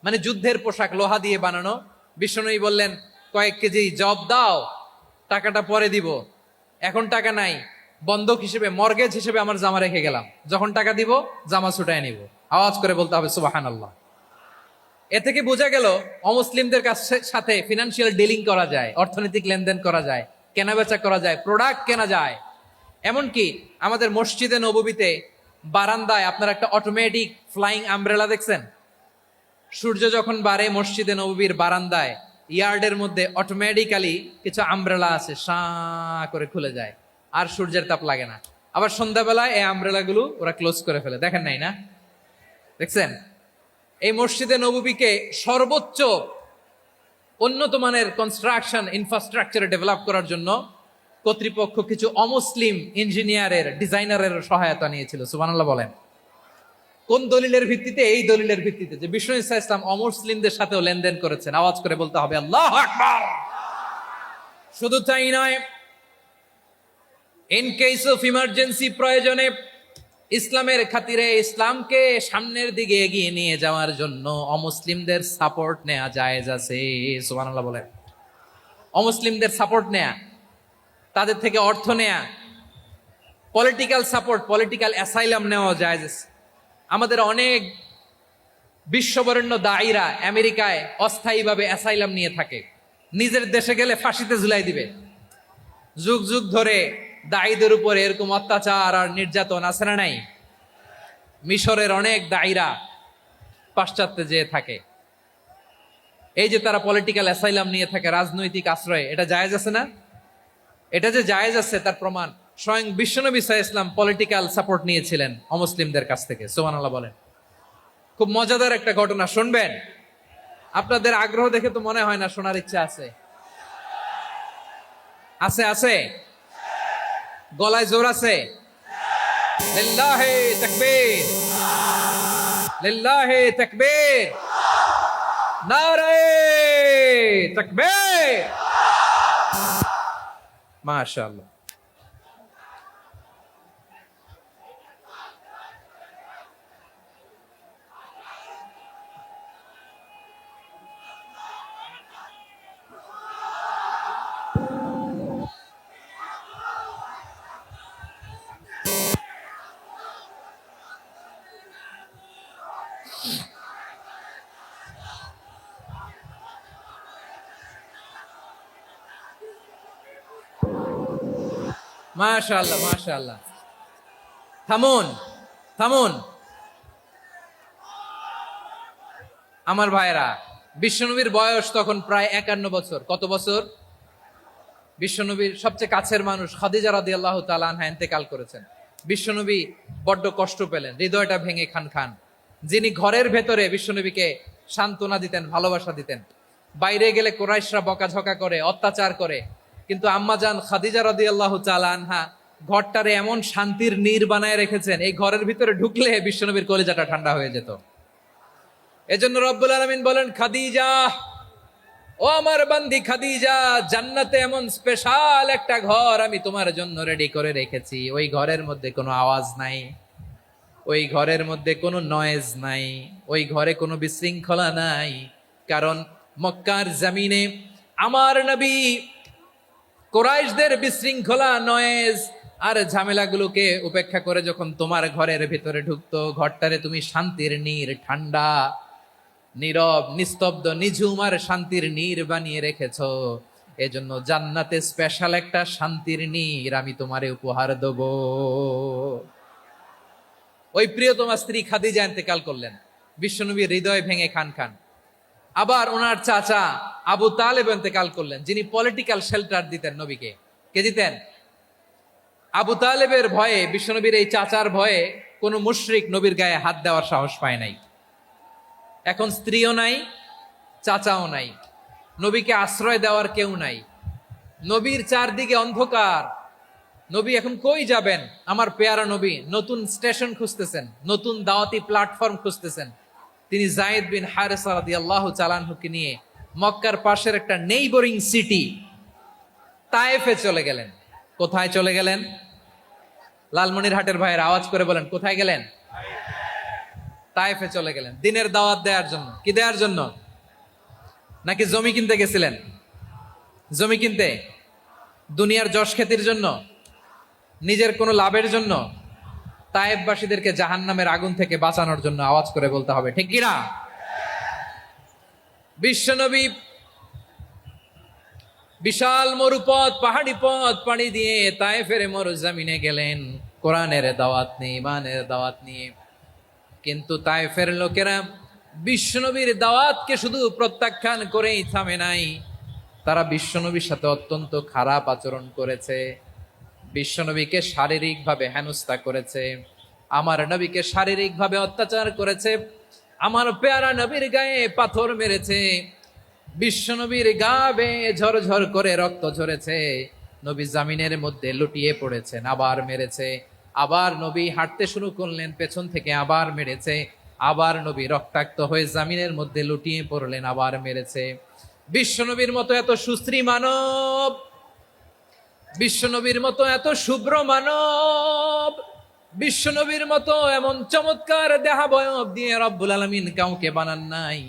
মানে যুদ্ধের পোশাক, লোহা দিয়ে বানানো। বিষ্ণুনবী বললেন কয়েক কেজি জব দাও, টাকাটা পরে দিব, এখন টাকা নাই, বন্ধক হিসেবে মর্গেজ হিসেবে আমার জামা রেখে গেলাম, যখন টাকা দিব জামা ছুটায় নিব। আওয়াজ করে বলতে হবে সুবহানাল্লাহ। এ থেকে বোঝা গেল অমুসলিমদের সাথে ফিনান্সিয়াল ডিলিং করা যায়, অর্থনৈতিক লেনদেন করা যায়, কেনাবেচা করা যায়, প্রোডাক্ট কেনা যায়। এমনকি আমাদের মসজিদে নববীতে বারান্দায় আপনারা একটা অটোমেটিক ফ্লাইং আমব্রেলা দেখছেন? সূর্য যখন বাড়ে মসজিদে নববীর বারান্দায় ইয়ার্ডের মধ্যে অটোমেটিক্যালি কিছু আমব্রেলা আছে, সাঁ করে খুলে যায়, আর সূর্যের তাপ লাগে না। আবার সন্ধ্যাবেলায় এই আমব্রেলা গুলো ওরা ক্লোজ করে ফেলে, দেখেন নাই না? দেখছেন? এই মসজিদে নববীকে সর্বোচ্চ উন্নত মানের কনস্ট্রাকশন ইনফ্রাস্ট্রাকচারে ডেভেলপ করার জন্য কর্তৃপক্ষ কিছু অমুসলিম ইঞ্জিনিয়ারের, ডিজাইনারের সহায়তা নিয়েছিল। সুবহানাল্লাহ বলেন। কোন দলিলের ভিত্তিতে? এই দলিলের ভিত্তিতে যে বিষ্ণু ঈসা ইসলাম অমুসলিমদের সাথেও লেনদেন করেছেন। আওয়াজ করে বলতে হবে আল্লাহু আকবার। শুধু তাই নয়, ইন কেস অফ ইমার্জেন্সি, প্রয়োজনে ইসলামের খাতিরে, ইসলামকে সামনের দিকে এগিয়ে নিয়ে যাওয়ার জন্য অমুসলিমদের সাপোর্ট নেওয়া জায়েজ আছে। সুবহানাল্লাহ বলেন। অমুসলিমদের সাপোর্ট নেয়া, তাদের থেকে অর্থ নেয়া, পলিটিক্যাল সাপোর্ট, পলিটিক্যাল অ্যাসাইলাম নেওয়া জায়েজ আছে। আমাদের অনেক বিশ্ববরেণ্য দায়ীরা আমেরিকায় অস্থায়ীভাবে অ্যাসাইলাম নিয়ে থাকে, নিজের দেশে গেলে ফাঁসিতে ঝুলাই দিবে। যুগ যুগ ধরে দায়ীদের উপর এরকম অত্যাচার আর নির্যাতন আছে না নাই? মিশরের অনেক দায়ীরা পাশ্চাত্যে যেয়ে থাকে। এই যে তারা পলিটিক্যাল অ্যাসাইলাম নিয়ে থাকে, রাজনৈতিক আশ্রয়, এটা জায়েজ আছে না? এটা যে জায়েজ আছে তার প্রমাণ স্বয়ং বিশ্বনবী সাল্লাল্লাহু আলাইহি ওয়াসাল্লাম পলিটিক্যাল সাপোর্ট নিয়েছিলেন অমুসলিমদের কাছ থেকে। সুবহানাল্লাহ বলেন। খুব মজাদার একটা ঘটনা, শুনবেন? আপনাদের আগ্রহ দেখে তো মনে হয় না শোনার ইচ্ছা আছে। আছে আছে? গলায় জোর আছে? লিল্লাহি তাকবীর, লিল্লাহি তাকবীর, নারে তাকবীর। মাশাআল্লাহ। মাশাআল্লাহ, মাশাআল্লাহ। থামুন, থামুন আমার ভাইরা। বিশ্বনবীর বয়স তখন প্রায় 51 বছর। কত বছর? বিশ্বনবীর সবচেয়ে কাছের মানুষ খাদিজা রাদিয়াল্লাহু তাআলা আনহা ইন্তেকাল করেছেন। বিশ্বনবী বড্ড কষ্ট পেলেন, হৃদয়টা ভেঙে খান খান। যিনি ঘরের ভেতরে বিশ্বনবীকে সান্ত্বনা দিতেন, ভালোবাসা দিতেন, বাইরে গেলে কুরাইশরা বকাঝকা করে, অত্যাচার করে, কিন্তু আম্মাজান খাদিজা রাদিয়াল্লাহু তাআলা আনহা ঘরটারে এমন শান্তির নীর বানায় রেখেছেন, এই ঘরের ভিতরে ঢুকলে বিশ্বনবীর কলিজাটা ঠান্ডা হয়ে যেত। এজন্য রব্বুল আলামিন বলেন, খাদিজা, ও আমার বান্দি খাদিজা, জান্নাতে এমন স্পেশাল একটা ঘর আমি তোমার জন্য রেডি করে রেখেছি। ওই ঘরের মধ্যে কোনো আওয়াজ নাই, ওই ঘরের মধ্যে কোনো নয়েজ নাই, ওই ঘরে কোনো বিশৃঙ্খলা নাই। কারণ মক্কার জমিনে আমার নবী কুরাইশদের বিশৃঙ্খলা, নয়েজ আর ঝামেলাগুলোকে উপেক্ষা করে যখন তোমার ঘরের ভিতরে ঢুকতো, ঘরটারে তুমি শান্তির নীর, ঠান্ডা, নীরব, নিস্তব্ধ, নিঝুম আর শান্তির নীর বানিয়ে রেখেছো। এজন্য জান্নাতে স্পেশাল একটা শান্তির নীর আমি তোমারে উপহার দেব। ওই প্রিয়তমা স্ত্রী খাদিজা ইন্তেকাল করলেন, বিশ্বনবীর হৃদয় ভেঙে খান খান। আবার ওনার চাচা আবু তালেব ইন্তেকাল করলেন, যিনি পলিটিক্যাল শেল্টার দিতেন নবীকে। কে দিতেন? আবু তালেবের ভয়ে, বিশ্বনবীর এই চাচার ভয়ে কোনো মুশরিক নবীর গায়ে হাত দেওয়ার সাহস পায় নাই। এখন স্ত্রীও নাই, চাচাও নাই, নবীকে আশ্রয় দেওয়ার কেউ নাই, নবীর চারদিকে অন্ধকার। নবী এখন কই যাবেন? আমার পেয়ারা নবী নতুন স্টেশন খুঁজতেছেন, নতুন দাওয়াতি প্ল্যাটফর্ম খুঁজতেছেন। তিনি যায়েদ বিন হারেসা রাদিয়াল্লাহু তাআলা আনহুকে নিয়ে মক্কার পাশের একটা নেইবরিং সিটি তায়েফে চলে গেলেন। কোথায় চলে গেলেন? লালমনিরহাটের ভাইয়ের আওয়াজ করে বলেন, কোথায় গেলেন? তায়েফে চলে গেলেন দিনের দাওয়াত দেওয়ার জন্য। কি দেওয়ার জন্য? নাকি জমি কিনতে গেছিলেন? জমি কিনতে? দুনিয়ার যশ খ্যাতির জন্য? নিজের কোনো লাভের জন্য? তায়েফবাসীদেরকে জাহান্নামের আগুন থেকে বাঁচানোর জন্য। আওয়াজ করে বলতে হবে, ঠিক কিনা? বিশ্বনবী বিশাল মরুপথ, পাহাড়ি পথ পাড়ি দিয়ে তায়েফের মরুজমিনে গেলেন কোরআনের দাওয়াত নিয়ে, ইমানের দাওয়াত নিয়ে। কিন্তু তায়েফের লোকেরা বিশ্বনবীর দাওয়াতকে শুধু প্রত্যাখ্যান করেই থামে নাই, তারা বিশ্বনবীর সাথে অত্যন্ত খারাপ আচরণ করেছে। বিশ্বনবীকে শারীরিকভাবে হেনস্থা করেছে, আমার নবীকে শারীরিকভাবে অত্যাচার করেছে, আমার পেয়ারা নবীর গায়ে পাথর মেরেছে, বিশ্বনবীর গা বেয়ে ঝরঝর করে রক্ত ঝরেছে, নবী জামিনের মধ্যে লুটিয়ে পড়েছেন, আবার মেরেছে, আবার নবী হাঁটতে শুরু করলেন, পেছন থেকে আবার মেরেছে, আবার নবী রক্তাক্ত হয়ে জামিনের মধ্যে লুটিয়ে পড়লেন, আবার মেরেছে। বিশ্বনবীর মতো এত সুশ্রী মানব, বিশ্বনবীর মতো এত শুভ্র মানব, বিশ্বনবীর মতো এমন চমৎকার দেহাবয়ব দিয়ে রব্বুল আলামিন কাউকে বানান নাই।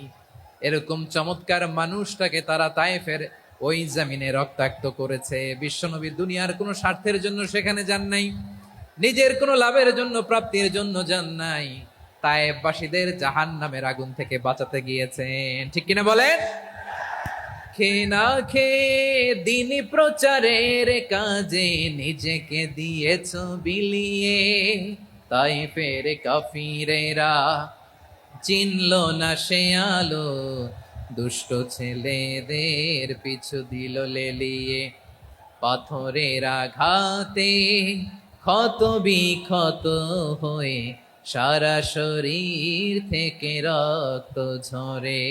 এরকম চমৎকার মানুষটাকে তারা তায়েফের ওই জমিনে রক্তাক্ত করেছে। বিশ্বনবী দুনিয়ার কোনো স্বার্থের জন্য সেখানে যান নাই, নিজের কোনো লাভের জন্য, প্রাপ্তির জন্য যান নাই, তায়েফবাসীদের জাহান্নামের আগুন থেকে বাঁচাতে গিয়েছেন। ঠিক কিনা বলেন? খেয়ে না খেয়ে দিন প্রচারের কাজে নিজেকে দিয়েছ বিলিয়ে, তায়েফের কাফিরেরা চিনল না সে আলো, দুষ্ট ছেলেদের পিছু দিল লেলিয়ে, পাথরের আঘাতে ক্ষত বিক্ষত হয়ে সারা শরীর থেকে রক্ত ঝরে।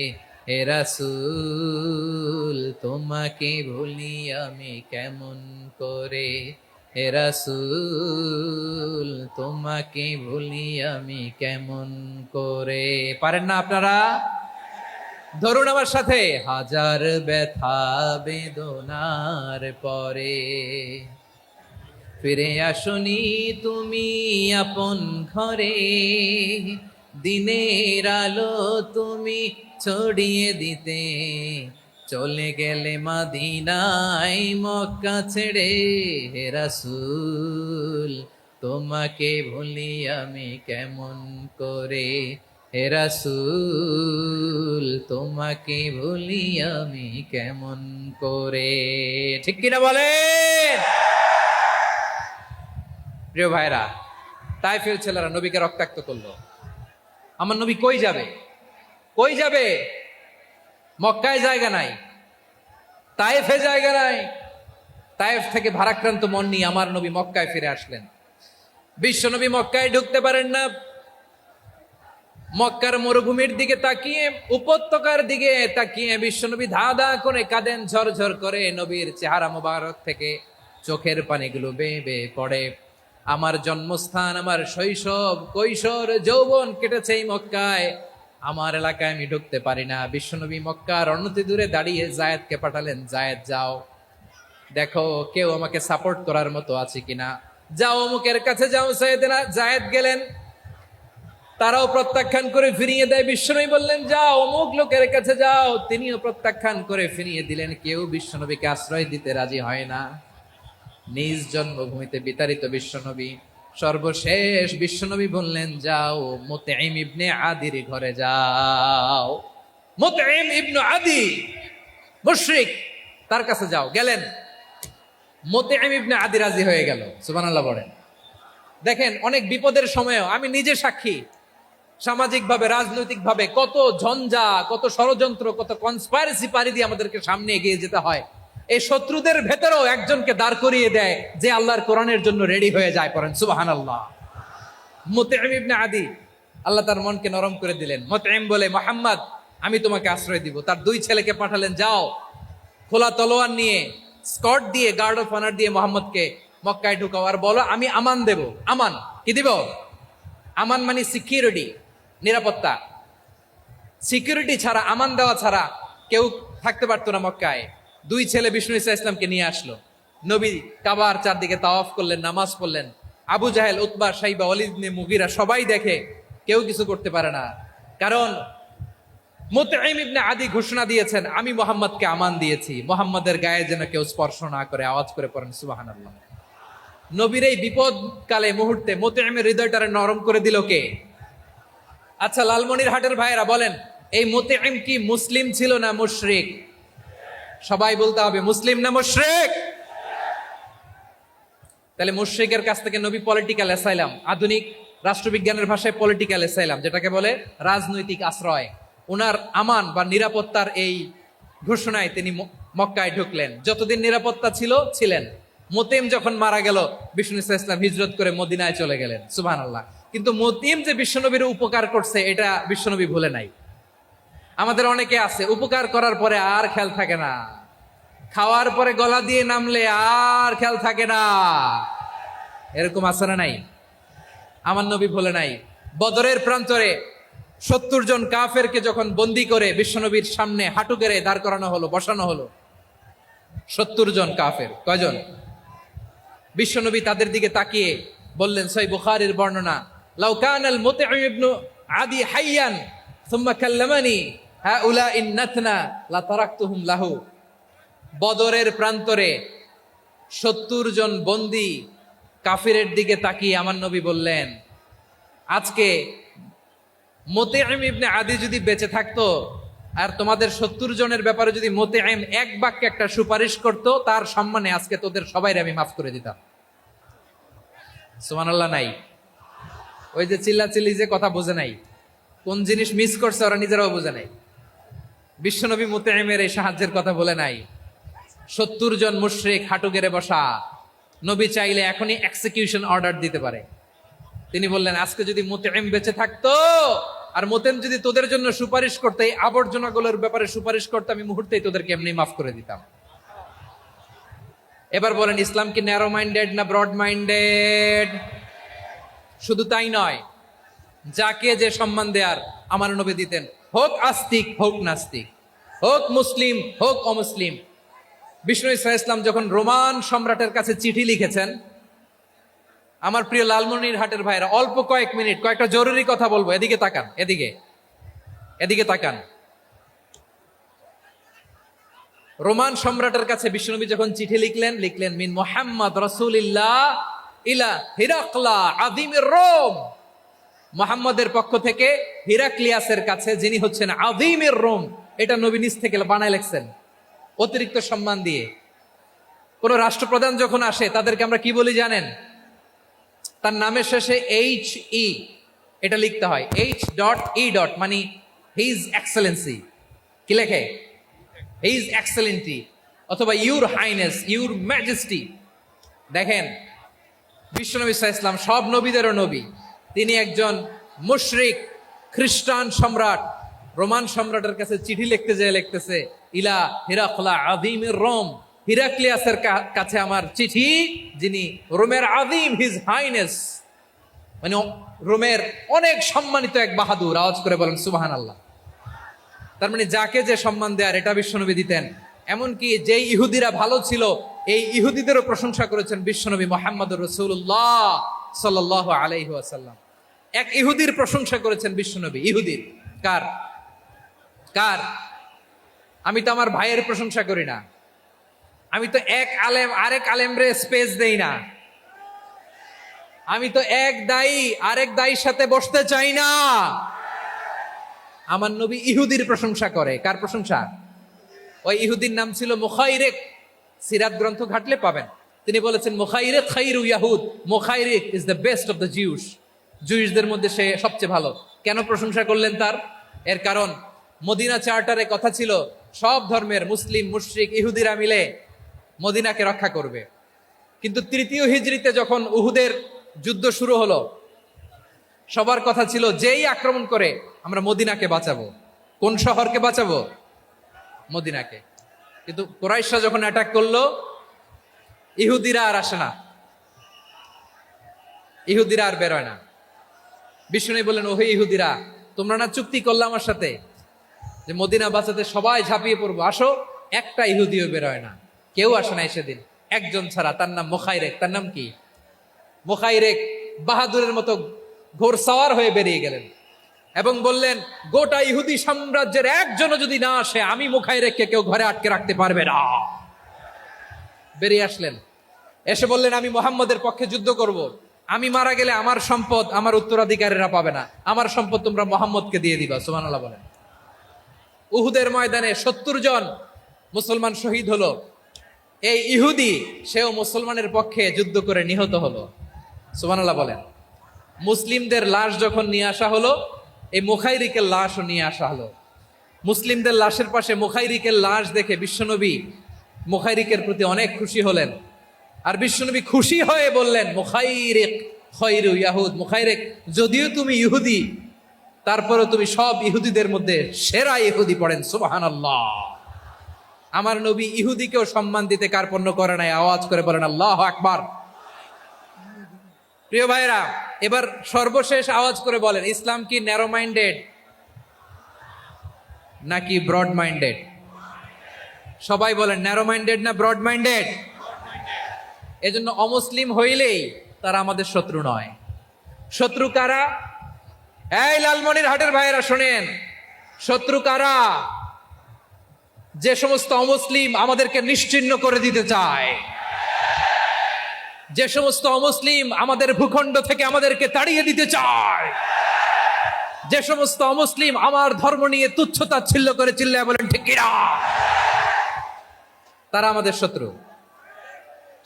হে রাসূল তোমাকে ভুলি আমি কেমন করে, হে রাসূল তোমাকে ভুলি আমি কেমন করে। পারেন না আপনারা? ধরুন আমার সাথে, হাজার ব্যথা বেদনার পরে ফিরে আসনি তুমি আপন ঘরে, দিনের আলো তুমি ছড়িয়ে দিতে চলে গেলে মদিনায় মক্কা ছেড়ে। হে রাসূল তোমাকে ভুলি আমি কেমন করে, হে রাসূল তোমাকে ভুলি আমি কেমন করে। ঠিক কিনা বলেন? প্রিয় ভাইরা, তায়েফের ছেলেরা নবীকে রক্তাক্ত করলো। আমার নবী কই যাবে? কই যাবে? মক্কায় জায়গা নাই, তায়েফে জায়গা নাই। তায়েফ থেকে ভারাক্রান্ত মন নিয়ে আমার নবী মক্কায় ফিরে আসলেন। বিশ্ব নবী মক্কায় ঢুকতে পারেন না। মক্কার মরুভূমির দিকে তাকিয়ে, উপত্যকার দিকে তাকিয়ে বিশ্বনবী ধা ধা করে কাঁদেন, ঝরঝর করে নবীর চেহারা মোবারক থেকে চোখের পানিগুলো বেয়ে বেয়ে পড়ে। আমার জন্মস্থান, আমার শৈশব, কৈশোর, যৌবন কেটেছে এই মক্কায়, আমার এলাকায় আমি ঢুকতে পারি না। বিশ্বনবী মক্কার অনতি দূরে দাঁড়িয়ে জায়েদকে পাঠালেন, জায়েদ যাও দেখো কেউ আমাকে সাপোর্ট করার মতো আছে কিনা, যাও অমুকের কাছে যাও। সাইয়েদনা জায়েদ গেলেন, তারাও প্রত্যাখ্যান করে ফিরিয়ে দেয়। বিশ্বনবী বললেন যাও অমুক লোকের কাছে যাও, তিনিও প্রত্যাখ্যান করে ফিরিয়ে দিলেন। কেউ বিশ্বনবীকে আশ্রয় দিতে রাজি হয় না। নিজ জন্মভূমিতে বিতাড়িত বিশ্বনবী, সর্বশেষ বিশ্বনবী বললেন যাও মুতঈম ইবনে আদির ঘরে যাও। মুতঈম ইবনে আদি মুশরিক, তার কাছে যাও। গেলেন, মুতঈম ইবনে আদি রাজি হয়ে গেল। সুবহানাল্লাহ বলেন। দেখেন, অনেক বিপদের সময়ও আমি নিজে সাক্ষী, সামাজিকভাবে, রাজনৈতিকভাবে কত ঝঞ্ঝা, কত ষড়যন্ত্র, কত কনস্পাইরেসি পাড়ি দিয়ে আমাদেরকে সামনে এগিয়ে যেতে হয়। এই শত্রুদের ভেতরেও একজনকে দাঁড় করিয়ে দেয় যে আল্লাহর কোরআনের জন্য রেডি হয়ে যায়। পড়েন সুবহানাল্লাহ। মুতঈম ইবনে আদি, আল্লাহ তার মনকে নরম করে দিলেন। মুতঈম বলে, মুহাম্মদ আমি তোমাকে আশ্রয় দিব। তার দুই ছেলেকে পাঠালেন, যাও খোলা তলোয়ার নিয়ে, স্কট দিয়ে, গার্ড অফ অনার দিয়ে মোহাম্মদকে মক্কায় ঢুকাও আর বলো আমি আমান দেব। আমান কি দিব? আমান মানে সিকিউরিটি, নিরাপত্তা। সিকিউরিটি ছাড়া, আমান দেওয়া ছাড়া কেউ থাকতে পারতো না মক্কায়। দুই ছেলে বিষ্ণু ইসা ইসলামকে নিয়ে আসলো। নবী কাবার চারদিকে তাওয়াফ করলেন, নামাজ পড়লেন। আবু জাহেল, উতবা, সাইবা, ওয়ালিদ ইবনে মুগিরা সবাই দেখে, কেউ কিছু করতে পারে না। কারণ মুতঈম ইবনে আদি ঘোষণা দিয়েছেন, আমি মোহাম্মদকে আমান দিয়েছি, মোহাম্মদের গায়ে যেন কেউ স্পর্শ না করে। আওয়াজ করে পড়েন সুবহানাল্লাহ। নবীর এই বিপদ কালে মুহূর্তে মুতঈমের হৃদয়টারে নরম করে দিল কে? আচ্ছা, লালমনিরহাটের ভাইয়েরা বলেন, এই মুতঈম কি মুসলিম ছিল না মুশরিক? সবাই বলতে হবে মুসলিম না মুশরিক। তাহলে মুশরিকের কাছ থেকে নবী পলিটিক্যাল অ্যাসাইলাম, আধুনিক রাষ্ট্রবিজ্ঞানের ভাষায় পলিটিক্যাল অ্যাসাইলাম, যেটাকে বলে রাজনৈতিক আশ্রয়, উনার আমান বা নিরাপত্তার এই ঘোষণায় তিনি মক্কায় ঢুকলেন। যতদিন নিরাপত্তা ছিল ছিলেন। মুতিম যখন মারা গেল, বিষ্ণু ইসলাম হিজরত করে মদিনায় চলে গেলেন। সুবহানাল্লাহ। কিন্তু মুতিম যে বিশ্বনবীর উপকার করছে এটা বিশ্বনবী ভুলে নাই। আমাদের অনেকে আছে উপকার করার পরে আর খেয়াল থাকে না, খাওয়ার পরে গলা দিয়ে নামলে আর খেয়াল থাকে না। এরকম আছে না নাই? আমার নবী ভুলে নাই। বদরের প্রান্তরে 70 জন কাফেরকে যখন বন্দি করে বিশ্বনবীর সামনে হাঁটু গেড়ে দাঁড় করানো হলো, বসানো হলো, 70 জন কাফের। কয়জন? বিশ্বনবী তাদের দিকে তাকিয়ে বললেন, সহিহ বুখারীর বর্ণনা, লাউ কানাল মুতঈম ইবনে আদি হাইয়ান সুম্মা কাল্লামানি হাউলাই নাতনা লা তারাকতুহুম লাহু। বদরের প্রান্তরে 70 জন বন্দী কাফিরের দিকে তাকিয়ে আমার নবী বললেন, আজকে মুতঈম ইবনে আদি যদি বেঁচে থাকতো আর তোমাদের 70 জনের ব্যাপারে যদি মুতঈম এক বাক্যে একটা সুপারিশ করত, তার সম্মানে আজকে তোদের সবাইকে আমি মাফ করে দিতাম। সুবহানাল্লাহ। নাই ওই যে চিল্লাচিল্লি যে কথা বোঝে নাই, কোন জিনিস মিস করছে ওরা নিজেরাও বোঝে নাই। বিশ্বনবী মুতঈমের এই সাহায্যের কথা বলে নাই। 70 জন মুশরিক হাঁটু গেড়ে বসা, নবী চাইলে এখনই এক্সিকিউশন অর্ডার দিতে পারে। তিনি বললেন, আজকে যদি মুতঈম বেঁচে থাকতো আর মুতঈম যদি তোদের জন্য সুপারিশ করতে, এই আবর্জনাগুলোর ব্যাপারে সুপারিশ করতে, আমি মুহূর্তেই তোদেরকে এমনি মাফ করে দিতাম। এবার বলেন, ইসলাম কি ন্যারো মাইন্ডেড না ব্রড মাইন্ডেড? শুধু তাই নয়, যাকে যে সম্মান দেয়ার আমার নবী দিতেন, হোক আস্তিক হোক নাস্তিক, হোক মুসলিম হোক অমুসলিম। বিষ্ণু ইসলাম যখন রোমান সম্রাটের কাছে চিঠি লিখেছেন, আমার প্রিয় লালমনিরহাটের ভাইরা, অল্প কয়েক মিনিট কয়েকটা জরুরি কথা বলবো। এদিকে তাকান, এদিকে তাকান। রোমান সম্রাটের কাছে বিশ্বনবী যখন চিঠি লিখলেন মিন মুহাম্মদ রাসূলিল্লাহ ইলা হিরাকলা আযীমির রোম। মুহাম্মদের পক্ষ থেকে হিরাক্লিয়াসের কাছে, যিনি হচ্ছেন আযীমির রোম। এটা নবী নিজ থেকে বানায় লিখছেন, অতিরিক্ত সম্মান দিয়ে। কোন রাষ্ট্রপ্রধান যখন আসে তাদেরকে আমরা কি বলি জানেন? তার নামের শেষে HE এটা লিখতে হয়। H.E. মানে হিজ এক্সেলেন্সি। কি লেখে? হিজ এক্সেলেন্টি, অথবা ইউর হাইনেস, ইউর ম্যাজেস্টি। দেখেন, বিশ্বনবী সাল্লাল্লাহু আলাইহি ওয়াসাল্লাম সব নবীদেরও নবী। তিনি একজন মুশরিক খ্রিস্টান সম্রাট, রোমান সম্রাটের কাছে চিঠি লিখতে যেয়ে লিখতেছে, ইলা হিরাকলা আযীমির রোম। হিরাক্লিয়াসের কাছে আমার চিঠি, যিনি রোমের আযীম, হিজ হাইনেস, মানে রোমের অনেক সম্মানিত এক বাহাদুর। আওয়াজ করে বলেন সুবহানাল্লাহ। তার মানে যাকে যে সম্মান দেয়ার এটা বিশ্বনবী দিতেন। এমনকি যেই ইহুদিরা ভালো ছিল, এই ইহুদিদেরও প্রশংসা করেছেন বিশ্বনবী মুহাম্মদুর রাসূলুল্লাহ সাল্লাল্লাহু আলাইহি ওয়াসাল্লাম। এক ইহুদির প্রশংসা করেছেন বিশ্বনবী। ইহুদির কার? আমি তো আমার ভাইয়ের প্রশংসা করি না, আমি তো এক আলেম আরেক আলেমরে স্পেস দেই না, আমি তো এক দায়ী আরেক দায়ীর সাথে বসতে চাই না। আমার নবী ইহুদির প্রশংসা করে। কার প্রশংসা? ওই ইহুদির নাম ছিল মুখাইরিক। সিরাত গ্রন্থ ঘাটলে পাবেন। তিনি বলেছেন, মুখাইরিক খাইরু ইয়াহুদ, Mukhairiq is the best of the Jews. জুইসদের মধ্যে সে সবচেয়ে ভালো। কেন প্রশংসা করলেন তার? এর কারণ মদিনা চার্টারে কথা ছিল, সব ধর্মের মুসলিম, মুশরিক, ইহুদিরা মিলে মদিনাকে রক্ষা করবে। কিন্তু 3য় হিজরিতে যখন উহুদের যুদ্ধ শুরু হলো, সবার কথা ছিল, যেই আক্রমণ করে আমরা মদিনাকে বাঁচাবো। কোন শহরকে বাঁচাবো? মদিনাকে। কিন্তু কুরাইশরা যখন অ্যাটাক করলো, ইহুদিরা আর আসে না, ইহুদিরা আর বেরোয় না। বিষ্ণু বললেন, ওহে ইহুদিরা, তোমরা না চুক্তি করলে আমার সাথে যে মদিনা বাঁচাতে সবাই ঝাঁপিয়ে পড়বো, আসো। একটা ইহুদিও বেরোয় না, কেউ আসে নাই সেদিন, একজন ছাড়া, তার নাম মুখাইরেক। তার নাম কি? মুখাইরেক বাহাদুরের মতো ঘোড়সাওয়ার হয়ে বেরিয়ে গেলেন এবং বললেন, গোটা ইহুদি সাম্রাজ্যের একজনও যদি না আসে, আমি মুখাইরেককে কেউ ঘরে আটকে রাখতে পারবে না। বেরিয়ে আসলেন, এসে বললেন, আমি মুহাম্মদের পক্ষে যুদ্ধ করব। আমি মারা গেলে আমার সম্পদ আমার উত্তরাধিকারীরা পাবে না, আমার সম্পদ তোমরা মুহাম্মদকে দিয়ে দিবা। সুবহানাল্লাহ বলেন। উহুদের ময়দানে 70 জন মুসলমান শহীদ হলো। এই ইহুদি, সেও মুসলমানের পক্ষে যুদ্ধ করে নিহত হলো। সুবহানাল্লাহ বলেন। মুসলিমদের লাশ যখন নিয়ে আসা হলো, এই মুখাইরিকের লাশও নিয়ে আসা হলো। মুসলিমদের লাশের পাশে মুখাইরিকের লাশ দেখে বিশ্বনবী মুখাইরিকের প্রতি অনেক খুশি হলেন। আর বিশ্বনবী খুশি হয়ে বললেন, মুখাইরিক খৈরু ইয়াহুদ। মুখাইরিক, যদিও তুমি ইহুদি, তারপরেও তুমি সব ইহুদিদের মধ্যে সেরা ইহুদি। পড়েন সুবহানাল্লাহ। আমার নবী ইহুদিকেও সম্মান দিতে কার্পণ্য করে নাই। আওয়াজ করে বলেন আল্লাহু আকবার। প্রিয় ভাইরা, এবার সর্বশেষ আওয়াজ করে বলেন, ইসলাম কি ন্যারো মাইন্ডেড নাকি ব্রড মাইন্ডেড? সবাই বলেন, ন্যারো মাইন্ডেড না ব্রড মাইন্ডেড? এজন্য অমুসলিম হইলেই তারা আমাদের শত্রু নয়। শত্রু কারা? এই লালমনির হাটের ভাইয়েরা শোনেন, শত্রু কারা? যে সমস্ত অমুসলিম আমাদেরকে নিশ্চিহ্ন করে দিতে চায়, যে সমস্ত অমুসলিম আমাদের ভূখণ্ড থেকে আমাদেরকে তাড়িয়ে দিতে চায়, যে সমস্ত অমুসলিম আমার ধর্ম নিয়ে তুচ্ছতাচ্ছিল্য করে চিল্লায় বলেন ঠিক কিনা, তারা আমাদের শত্রু।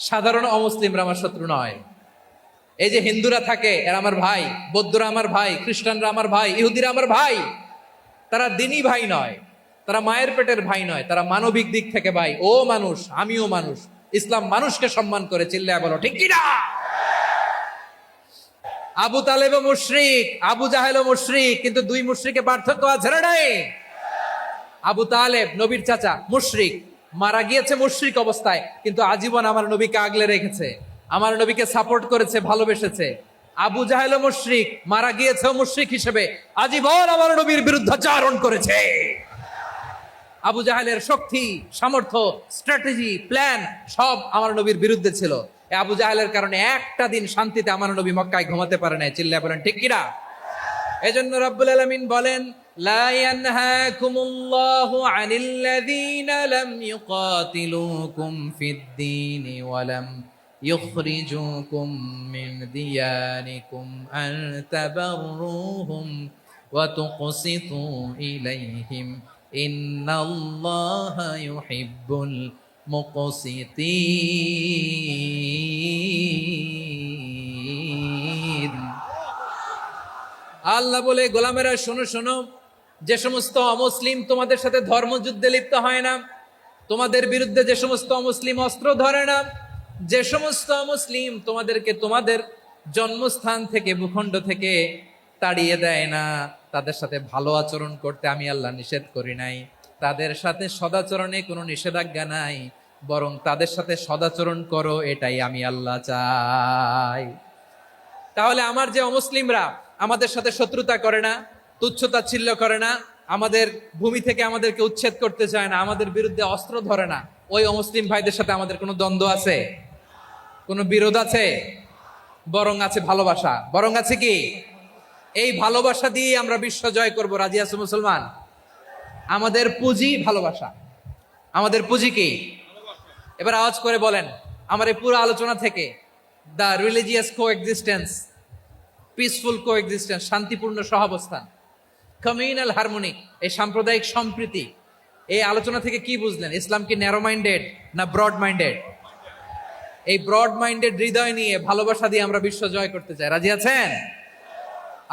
সাধারণ অমুসলিমরা আমার শত্রু নয়। এই যে হিন্দুরা থাকে, এরা আমার ভাই, বৌদ্ধরা আমার ভাই, খ্রিস্টানরা আমার ভাই, ইহুদিরা আমার ভাই। তারা দিনই ভাই নয়, তারা মায়ের পেটের ভাই নয়, তারা মানবিক দিক থেকে ভাই। ও মানুষ, আমিও মানুষ। ইসলাম মানুষকে সম্মান করে, চিল্লায় বলো ঠিক কিনা। আবু তালেবও মুশরিক, আবু জাহেলও মুশরিক, কিন্তু দুই মুশরিকে পার্থক্য আছে না নাই? আবু তালেব নবীর চাচা, মুশরিক, মারা গিয়েছে মুশরিক অবস্থায়, কিন্তু আজীবন আমার নবীকে আগলে রেখেছে, আমার নবীকে সাপোর্ট করেছে, ভালোবেসেছে। আবু জাহেলও মুশরিক, মারা গিয়েছেও মুশরিক হিসেবে, আজীবন আমার নবীর বিরুদ্ধাচারণ করেছে। আবু জাহেলের শক্তি, সামর্থ্য, স্ট্র্যাটেজি, প্ল্যান সব আমার নবীর বিরুদ্ধে ছিল। আবু জাহেলের কারণে একটা দিন শান্তিতে আমার নবী মক্কায় ঘুমাতে পারে নাই। চিল্লায় বলেন ঠিক কিনা। এজন্য রব্বুল আলামিন বলেন, লা ইয়ানহাকুমুল্লাহু আনিল্লাযীনা লাম ইউকাতিলুকুম ফিদ-দীনি ওয়া লাম ইখরিজুকুম মিন দিয়ারিকুম আন তাবাররুহুম ওয়া তুকসিতু ইলাইহিম ইন্নাল্লাহা ইউহিব্বুল মুকসিতিন। আল্লাহ বলে, গোলামেরা শোনো শোনো, যে সমস্ত অমুসলিম তোমাদের সাথে ধর্মযুদ্ধে লিপ্ত হয় না, তোমাদের বিরুদ্ধে যে সমস্ত অমুসলিম অস্ত্র ধরে না, যে সমস্ত অমুসলিম তোমাদেরকে তোমাদের জন্মস্থান থেকে, ভূখণ্ড থেকে তাড়িয়ে দেয় না, তাদের সাথে ভালো আচরণ করতে আমি আল্লাহ নিষেধ করি নাই। তাদের সাথে সদাচরণে কোনো নিষেধাজ্ঞা নাই, বরং তাদের সাথে সদাচরণ করো, এটাই আমি আল্লাহ চাই। তাহলে আমার যে অমুসলিমরা আমাদের সাথে শত্রুতা করে না, তুচ্ছতাচ্ছিল্য করে না, আমাদের ভূমি থেকে আমাদেরকে উচ্ছেদ করতে চায় না, আমাদের বিরুদ্ধে অস্ত্র ধরে না, ওই অমুসলিম ভাইদের সাথে আমাদের কোনো দ্বন্দ্ব আছে? কোনো বিরোধ আছে? বরং আছে ভালোবাসা। বরং আছে কি? এই ভালোবাসা দিয়ে আমরা বিশ্ব জয় করব। রাজি আছো মুসলমান? আমাদের পুঁজি ভালোবাসা। আমাদের পুঁজি কি? এবার আওয়াজ করে বলেন, আমার এই পুরো আলোচনা থেকে the religious coexistence, peaceful coexistence, শান্তিপূর্ণ সহাবস্থান, কমিউনাল হারমোনি, এই সাম্প্রদায়িক সম্প্রীতি, এই আলোচনা থেকে কি বুঝলেন? ইসলাম কি ন্যারো মাইন্ডেড না ব্রড মাইন্ডেড? এই ব্রড মাইন্ডেড হৃদয় নিয়ে, ভালোবাসা দিয়ে আমরা বিশ্ব জয় করতে চাই। রাজি আছেন?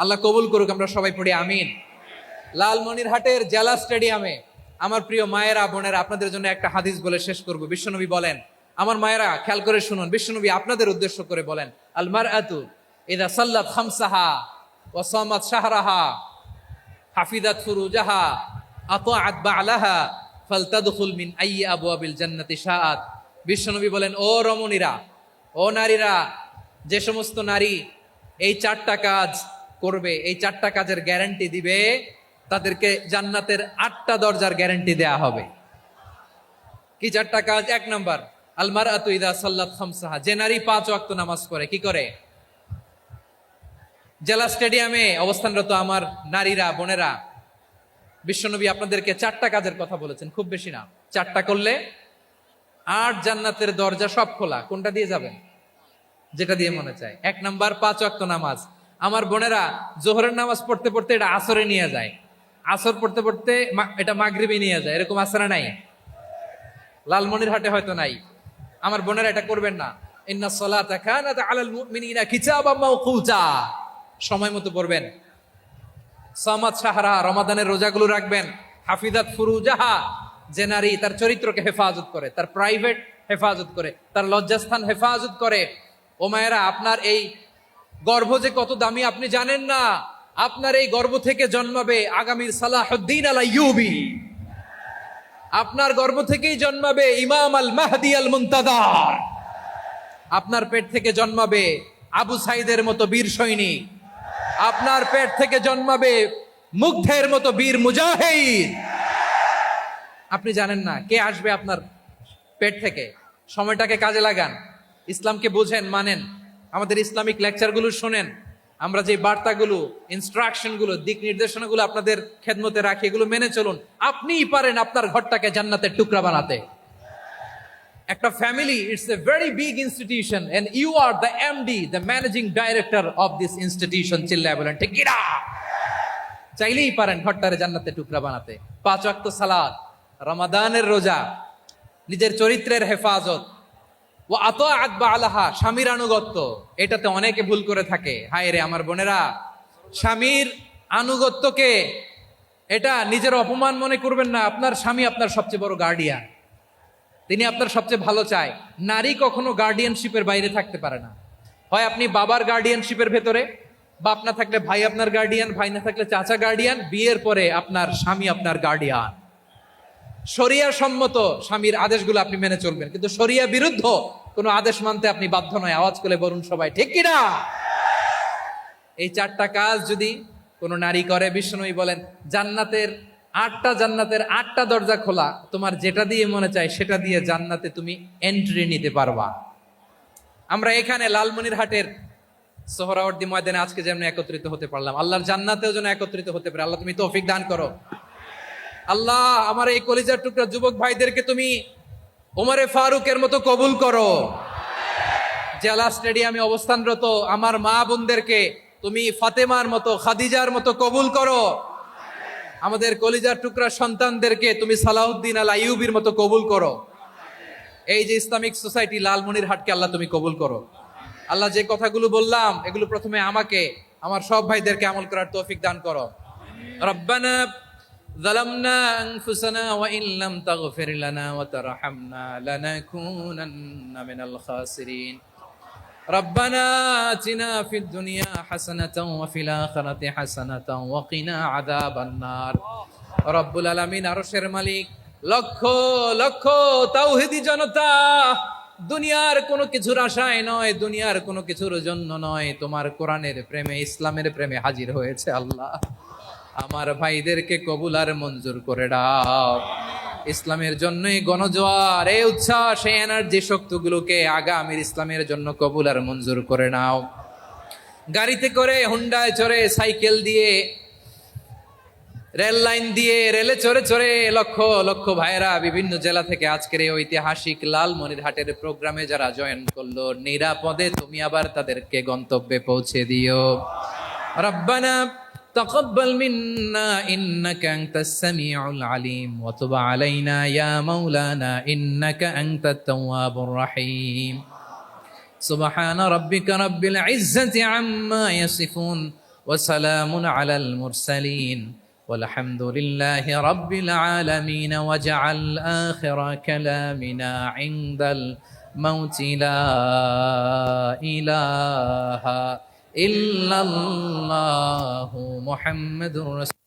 আল্লাহ কবুল করুক। আমরা সবাই পড়ি আমিন। লালমনিরহাটের জেলা স্টেডিয়ামে আমার প্রিয় মায়েরা, বোনেরা, আপনাদের জন্য একটা হাদিস বলে শেষ করব। বিশ্বনবী বলেন, আমার মায়েরা খেয়াল করে শুনুন, বিশ্বনবী আপনাদের উদ্দেশ্য করে বলেন, আল মারআতু ইযা সাল্লাত খামসাহা ওয়া সামাত শাহরাহা হাফিজাত ফুরুজাহা আতাআত বা'লাহা ফালতাদখুল মিন আইয়ি আবওয়াবিল জান্নাতি শাআত। বিশ্বনবী বলেন, ও রমণীরা, ও নারীরা, যে সমস্ত নারী এই 4টা কাজ করবে, এই 4টা কাজের গ্যারান্টি দিবে, তাদেরকে জান্নাতের 8টা দরজার গ্যারান্টি দেয়া হবে। কি 4টা কাজ? 1 নাম্বার, আল মারআতু ইযা সাল্লাত খামসাহা, যে নারী 5 ওয়াক্ত নামাজ পড়ে। কি করে? জেলা স্টেডিয়ামে অবস্থানরত আমার নারীরা, বোনেরা, বিশ্বনবী আপনাদেরকে 4টা কাজের কথা বলেছেন, খুব বেশি না। 4টা করলে 8 জান্নাতের দরজা সব খোলা। কোনটা দিয়ে যাবেন? যেটা দিয়ে মনে চায়। 1 নাম্বার 5 ওয়াক্ত নামাজ। আমার বোনেরা জোহরের নামাজ পড়তে পড়তে এটা আসরে নিয়ে যায়, আসর পড়তে পড়তে এটা মাগরিবে নিয়ে যায়। এরকম আসরে নাই? লালমনিরহাটে হয়তো নাই। আমার বোনেরা এটা করবেন না। ইন্নাস সালাতা কানাত আলাল মুমিনিনা কিতাবাম মাওকুতা, সময় মতো পড়বেন। সামাত শাহরা, রমাদানের রোজাগুলো রাখবেন। হাফিজাত ফুরুজাহা, যে নারী তার চরিত্রকে হেফাজত করে, তার প্রাইভেট হেফাজত করে, তার লজ্জাস্থান হেফাজত করে। ও মায়েরা, আপনার এই গর্ভ যে কত দামি আপনি জানেন না। আপনার এই গর্ভ থেকে জন্মাবে আগামীর সালাহুদ্দিন আল আইয়ুবী। আপনার গর্ভ থেকেই জন্মাবে ইমাম আল মাহদি আল মুনতাজার। আপনার পেট থেকে জন্মাবে আবু সাইদের মতো বীর সৈনিক। আপনার পেট থেকে জন্মাবে মুগ্ধের মতো বীর মুজাহিদ। আপনি জানেন না কে আসবে আপনার পেট থেকে। সময়টাকে কাজে লাগান, ইসলামকে বুঝেন, মানেন, আমাদের ইসলামিক লেকচারগুলো শোনেন। আমরা যে বার্তাগুলো, ইনস্ট্রাকশনগুলো, দিক নির্দেশনাগুলো আপনাদের খেদমতে রাখি, এগুলো মেনে চলুন। আপনিই পারেন আপনার ঘরটাকে জান্নাতের টুকরা বানাতে। একটা family, it's a very big institution and you are the MD, the managing director of this institution. চিল্লায় বলেন ঠিক কিনা? চাইলেই পারেন ঘরটারে জান্নাতের টুকরা বানাতে। 5 ওয়াক্ত সালাত, রমাদানের রোজা, নিজের চরিত্রের হেফাজত, ও আতাআত বালাহা, স্বামীর আনুগত্য। এটাতে অনেকে ভুল করে থাকে। হায় রে আমার বোনেরা, স্বামীর আনুগত্যকে এটা নিজের অপমান মনে করবেন না। আপনার স্বামী আপনার সবচেয়ে বড় গার্ডিয়ান, তিনি আপনার সবচেয়ে ভালো চায়। নারী কখনো গার্ডিয়ানশিপের বাইরে থাকতে পারে না। হয় আপনি বাবার গার্ডিয়ানশিপের ভেতরে, বাপ না থাকলে ভাই আপনার গার্ডিয়ান, ভাই না থাকলে চাচা গার্ডিয়ান, বিয়ের পরে আপনার স্বামী আপনার গার্ডিয়ান। শরিয়া সম্মত স্বামীর আদেশগুলো আপনি মেনে চলবেন, কিন্তু শরিয়া বিরুদ্ধ কোনো আদেশ মানতে আপনি বাধ্য নয়। আওয়াজ করে বলুন সবাই ঠিক কিনা? এই 4টা কাজ যদি কোনো নারী করে, বিশ্বনবী বলেন জান্নাতের 8টা দরজা খোলা। তোমার যেটা দিয়ে মনে চায় সেটা দিয়ে জান্নাতে তুমি এন্ট্রি নিতে পারবা। আমরা এখানে লালমনিরহাটের সোহরাওয়ার্দী ময়দানে আজকে যেমন একত্রিত হতে পারলাম, আল্লাহর জান্নাতেও যেন একত্রিত হতে পারে। আল্লাহ তুমি তৌফিক দান করো। আল্লাহ আমার এই কলিজার টুকরা যুবক ভাইদেরকে তুমি ওমরে ফারুকের মতো কবুল করো। জেলা স্টেডিয়ামে অবস্থানরত আমার মা বোনদেরকে তুমি ফাতেমার মতো, খাদিজার মতো কবুল করো। আমাদের কলিজার টুকরা সন্তানদেরকে তুমি সালাউদ্দিন আল আইয়ুবীর মতো কবুল করো। এই যে ইসলামিক সোসাইটি লালমনিরহাটকে আল্লাহ তুমি কবুল করো। আল্লাহ যে কথাগুলো বললাম এগুলো প্রথমে আমাকে, আমার সব ভাইদেরকে আমল করার তৌফিক দান করো। রব্বানা ظلمنا أنفسنا وإن لم تغفر لنا وترحمنا لنكونن من الخاسرين ربنا آتنا في الدنيا حسنة وفي الآخرة حسنة وقنا عذاب النار رب العالمين আরশের মালিক, লক্ষ লক্ষ তাওহীদি জনতা দুনিয়ার কোনো কিছুর আশায় নয়, দুনিয়ার কোনো কিছুর জন্য নয়, তোমার কোরআনের প্রেমে, ইসলামের প্রেমে হাজির হয়েছে। আল্লাহ আমার ভাইদেরকে কবুল আর মঞ্জুর করে দাও। ইসলামের জন্যই গণজোয়ার, এই উচ্ছ্বাস, এই এনার্জি শক্তিগুলোকে আগামীর ইসলামের জন্য কবুল আর মঞ্জুর করে নাও। গাড়িতে করে, হুন্ডায় চড়ে, সাইকেল দিয়ে, রেল লাইন দিয়ে, রেলে চড়ে চড়ে লক্ষ লক্ষ ভাইরা বিভিন্ন জেলা থেকে আজকের এই ঐতিহাসিক লালমনিরহাটের প্রোগ্রামে যারা জয়েন করলো, নিরাপদে তুমি আবার তাদেরকে গন্তব্যে পৌঁছে দিও। রব্বানা تقبل منا إنك أنت السميع العليم وتب علينا يا مولانا إنك أنت التواب الرحيم سبحان ربك رب العزة عما يصفون وسلام على المرسلين والحمد لله رب العالمين وجعل آخر كلامنا عند الموت لا إله إلا الله محمد رسول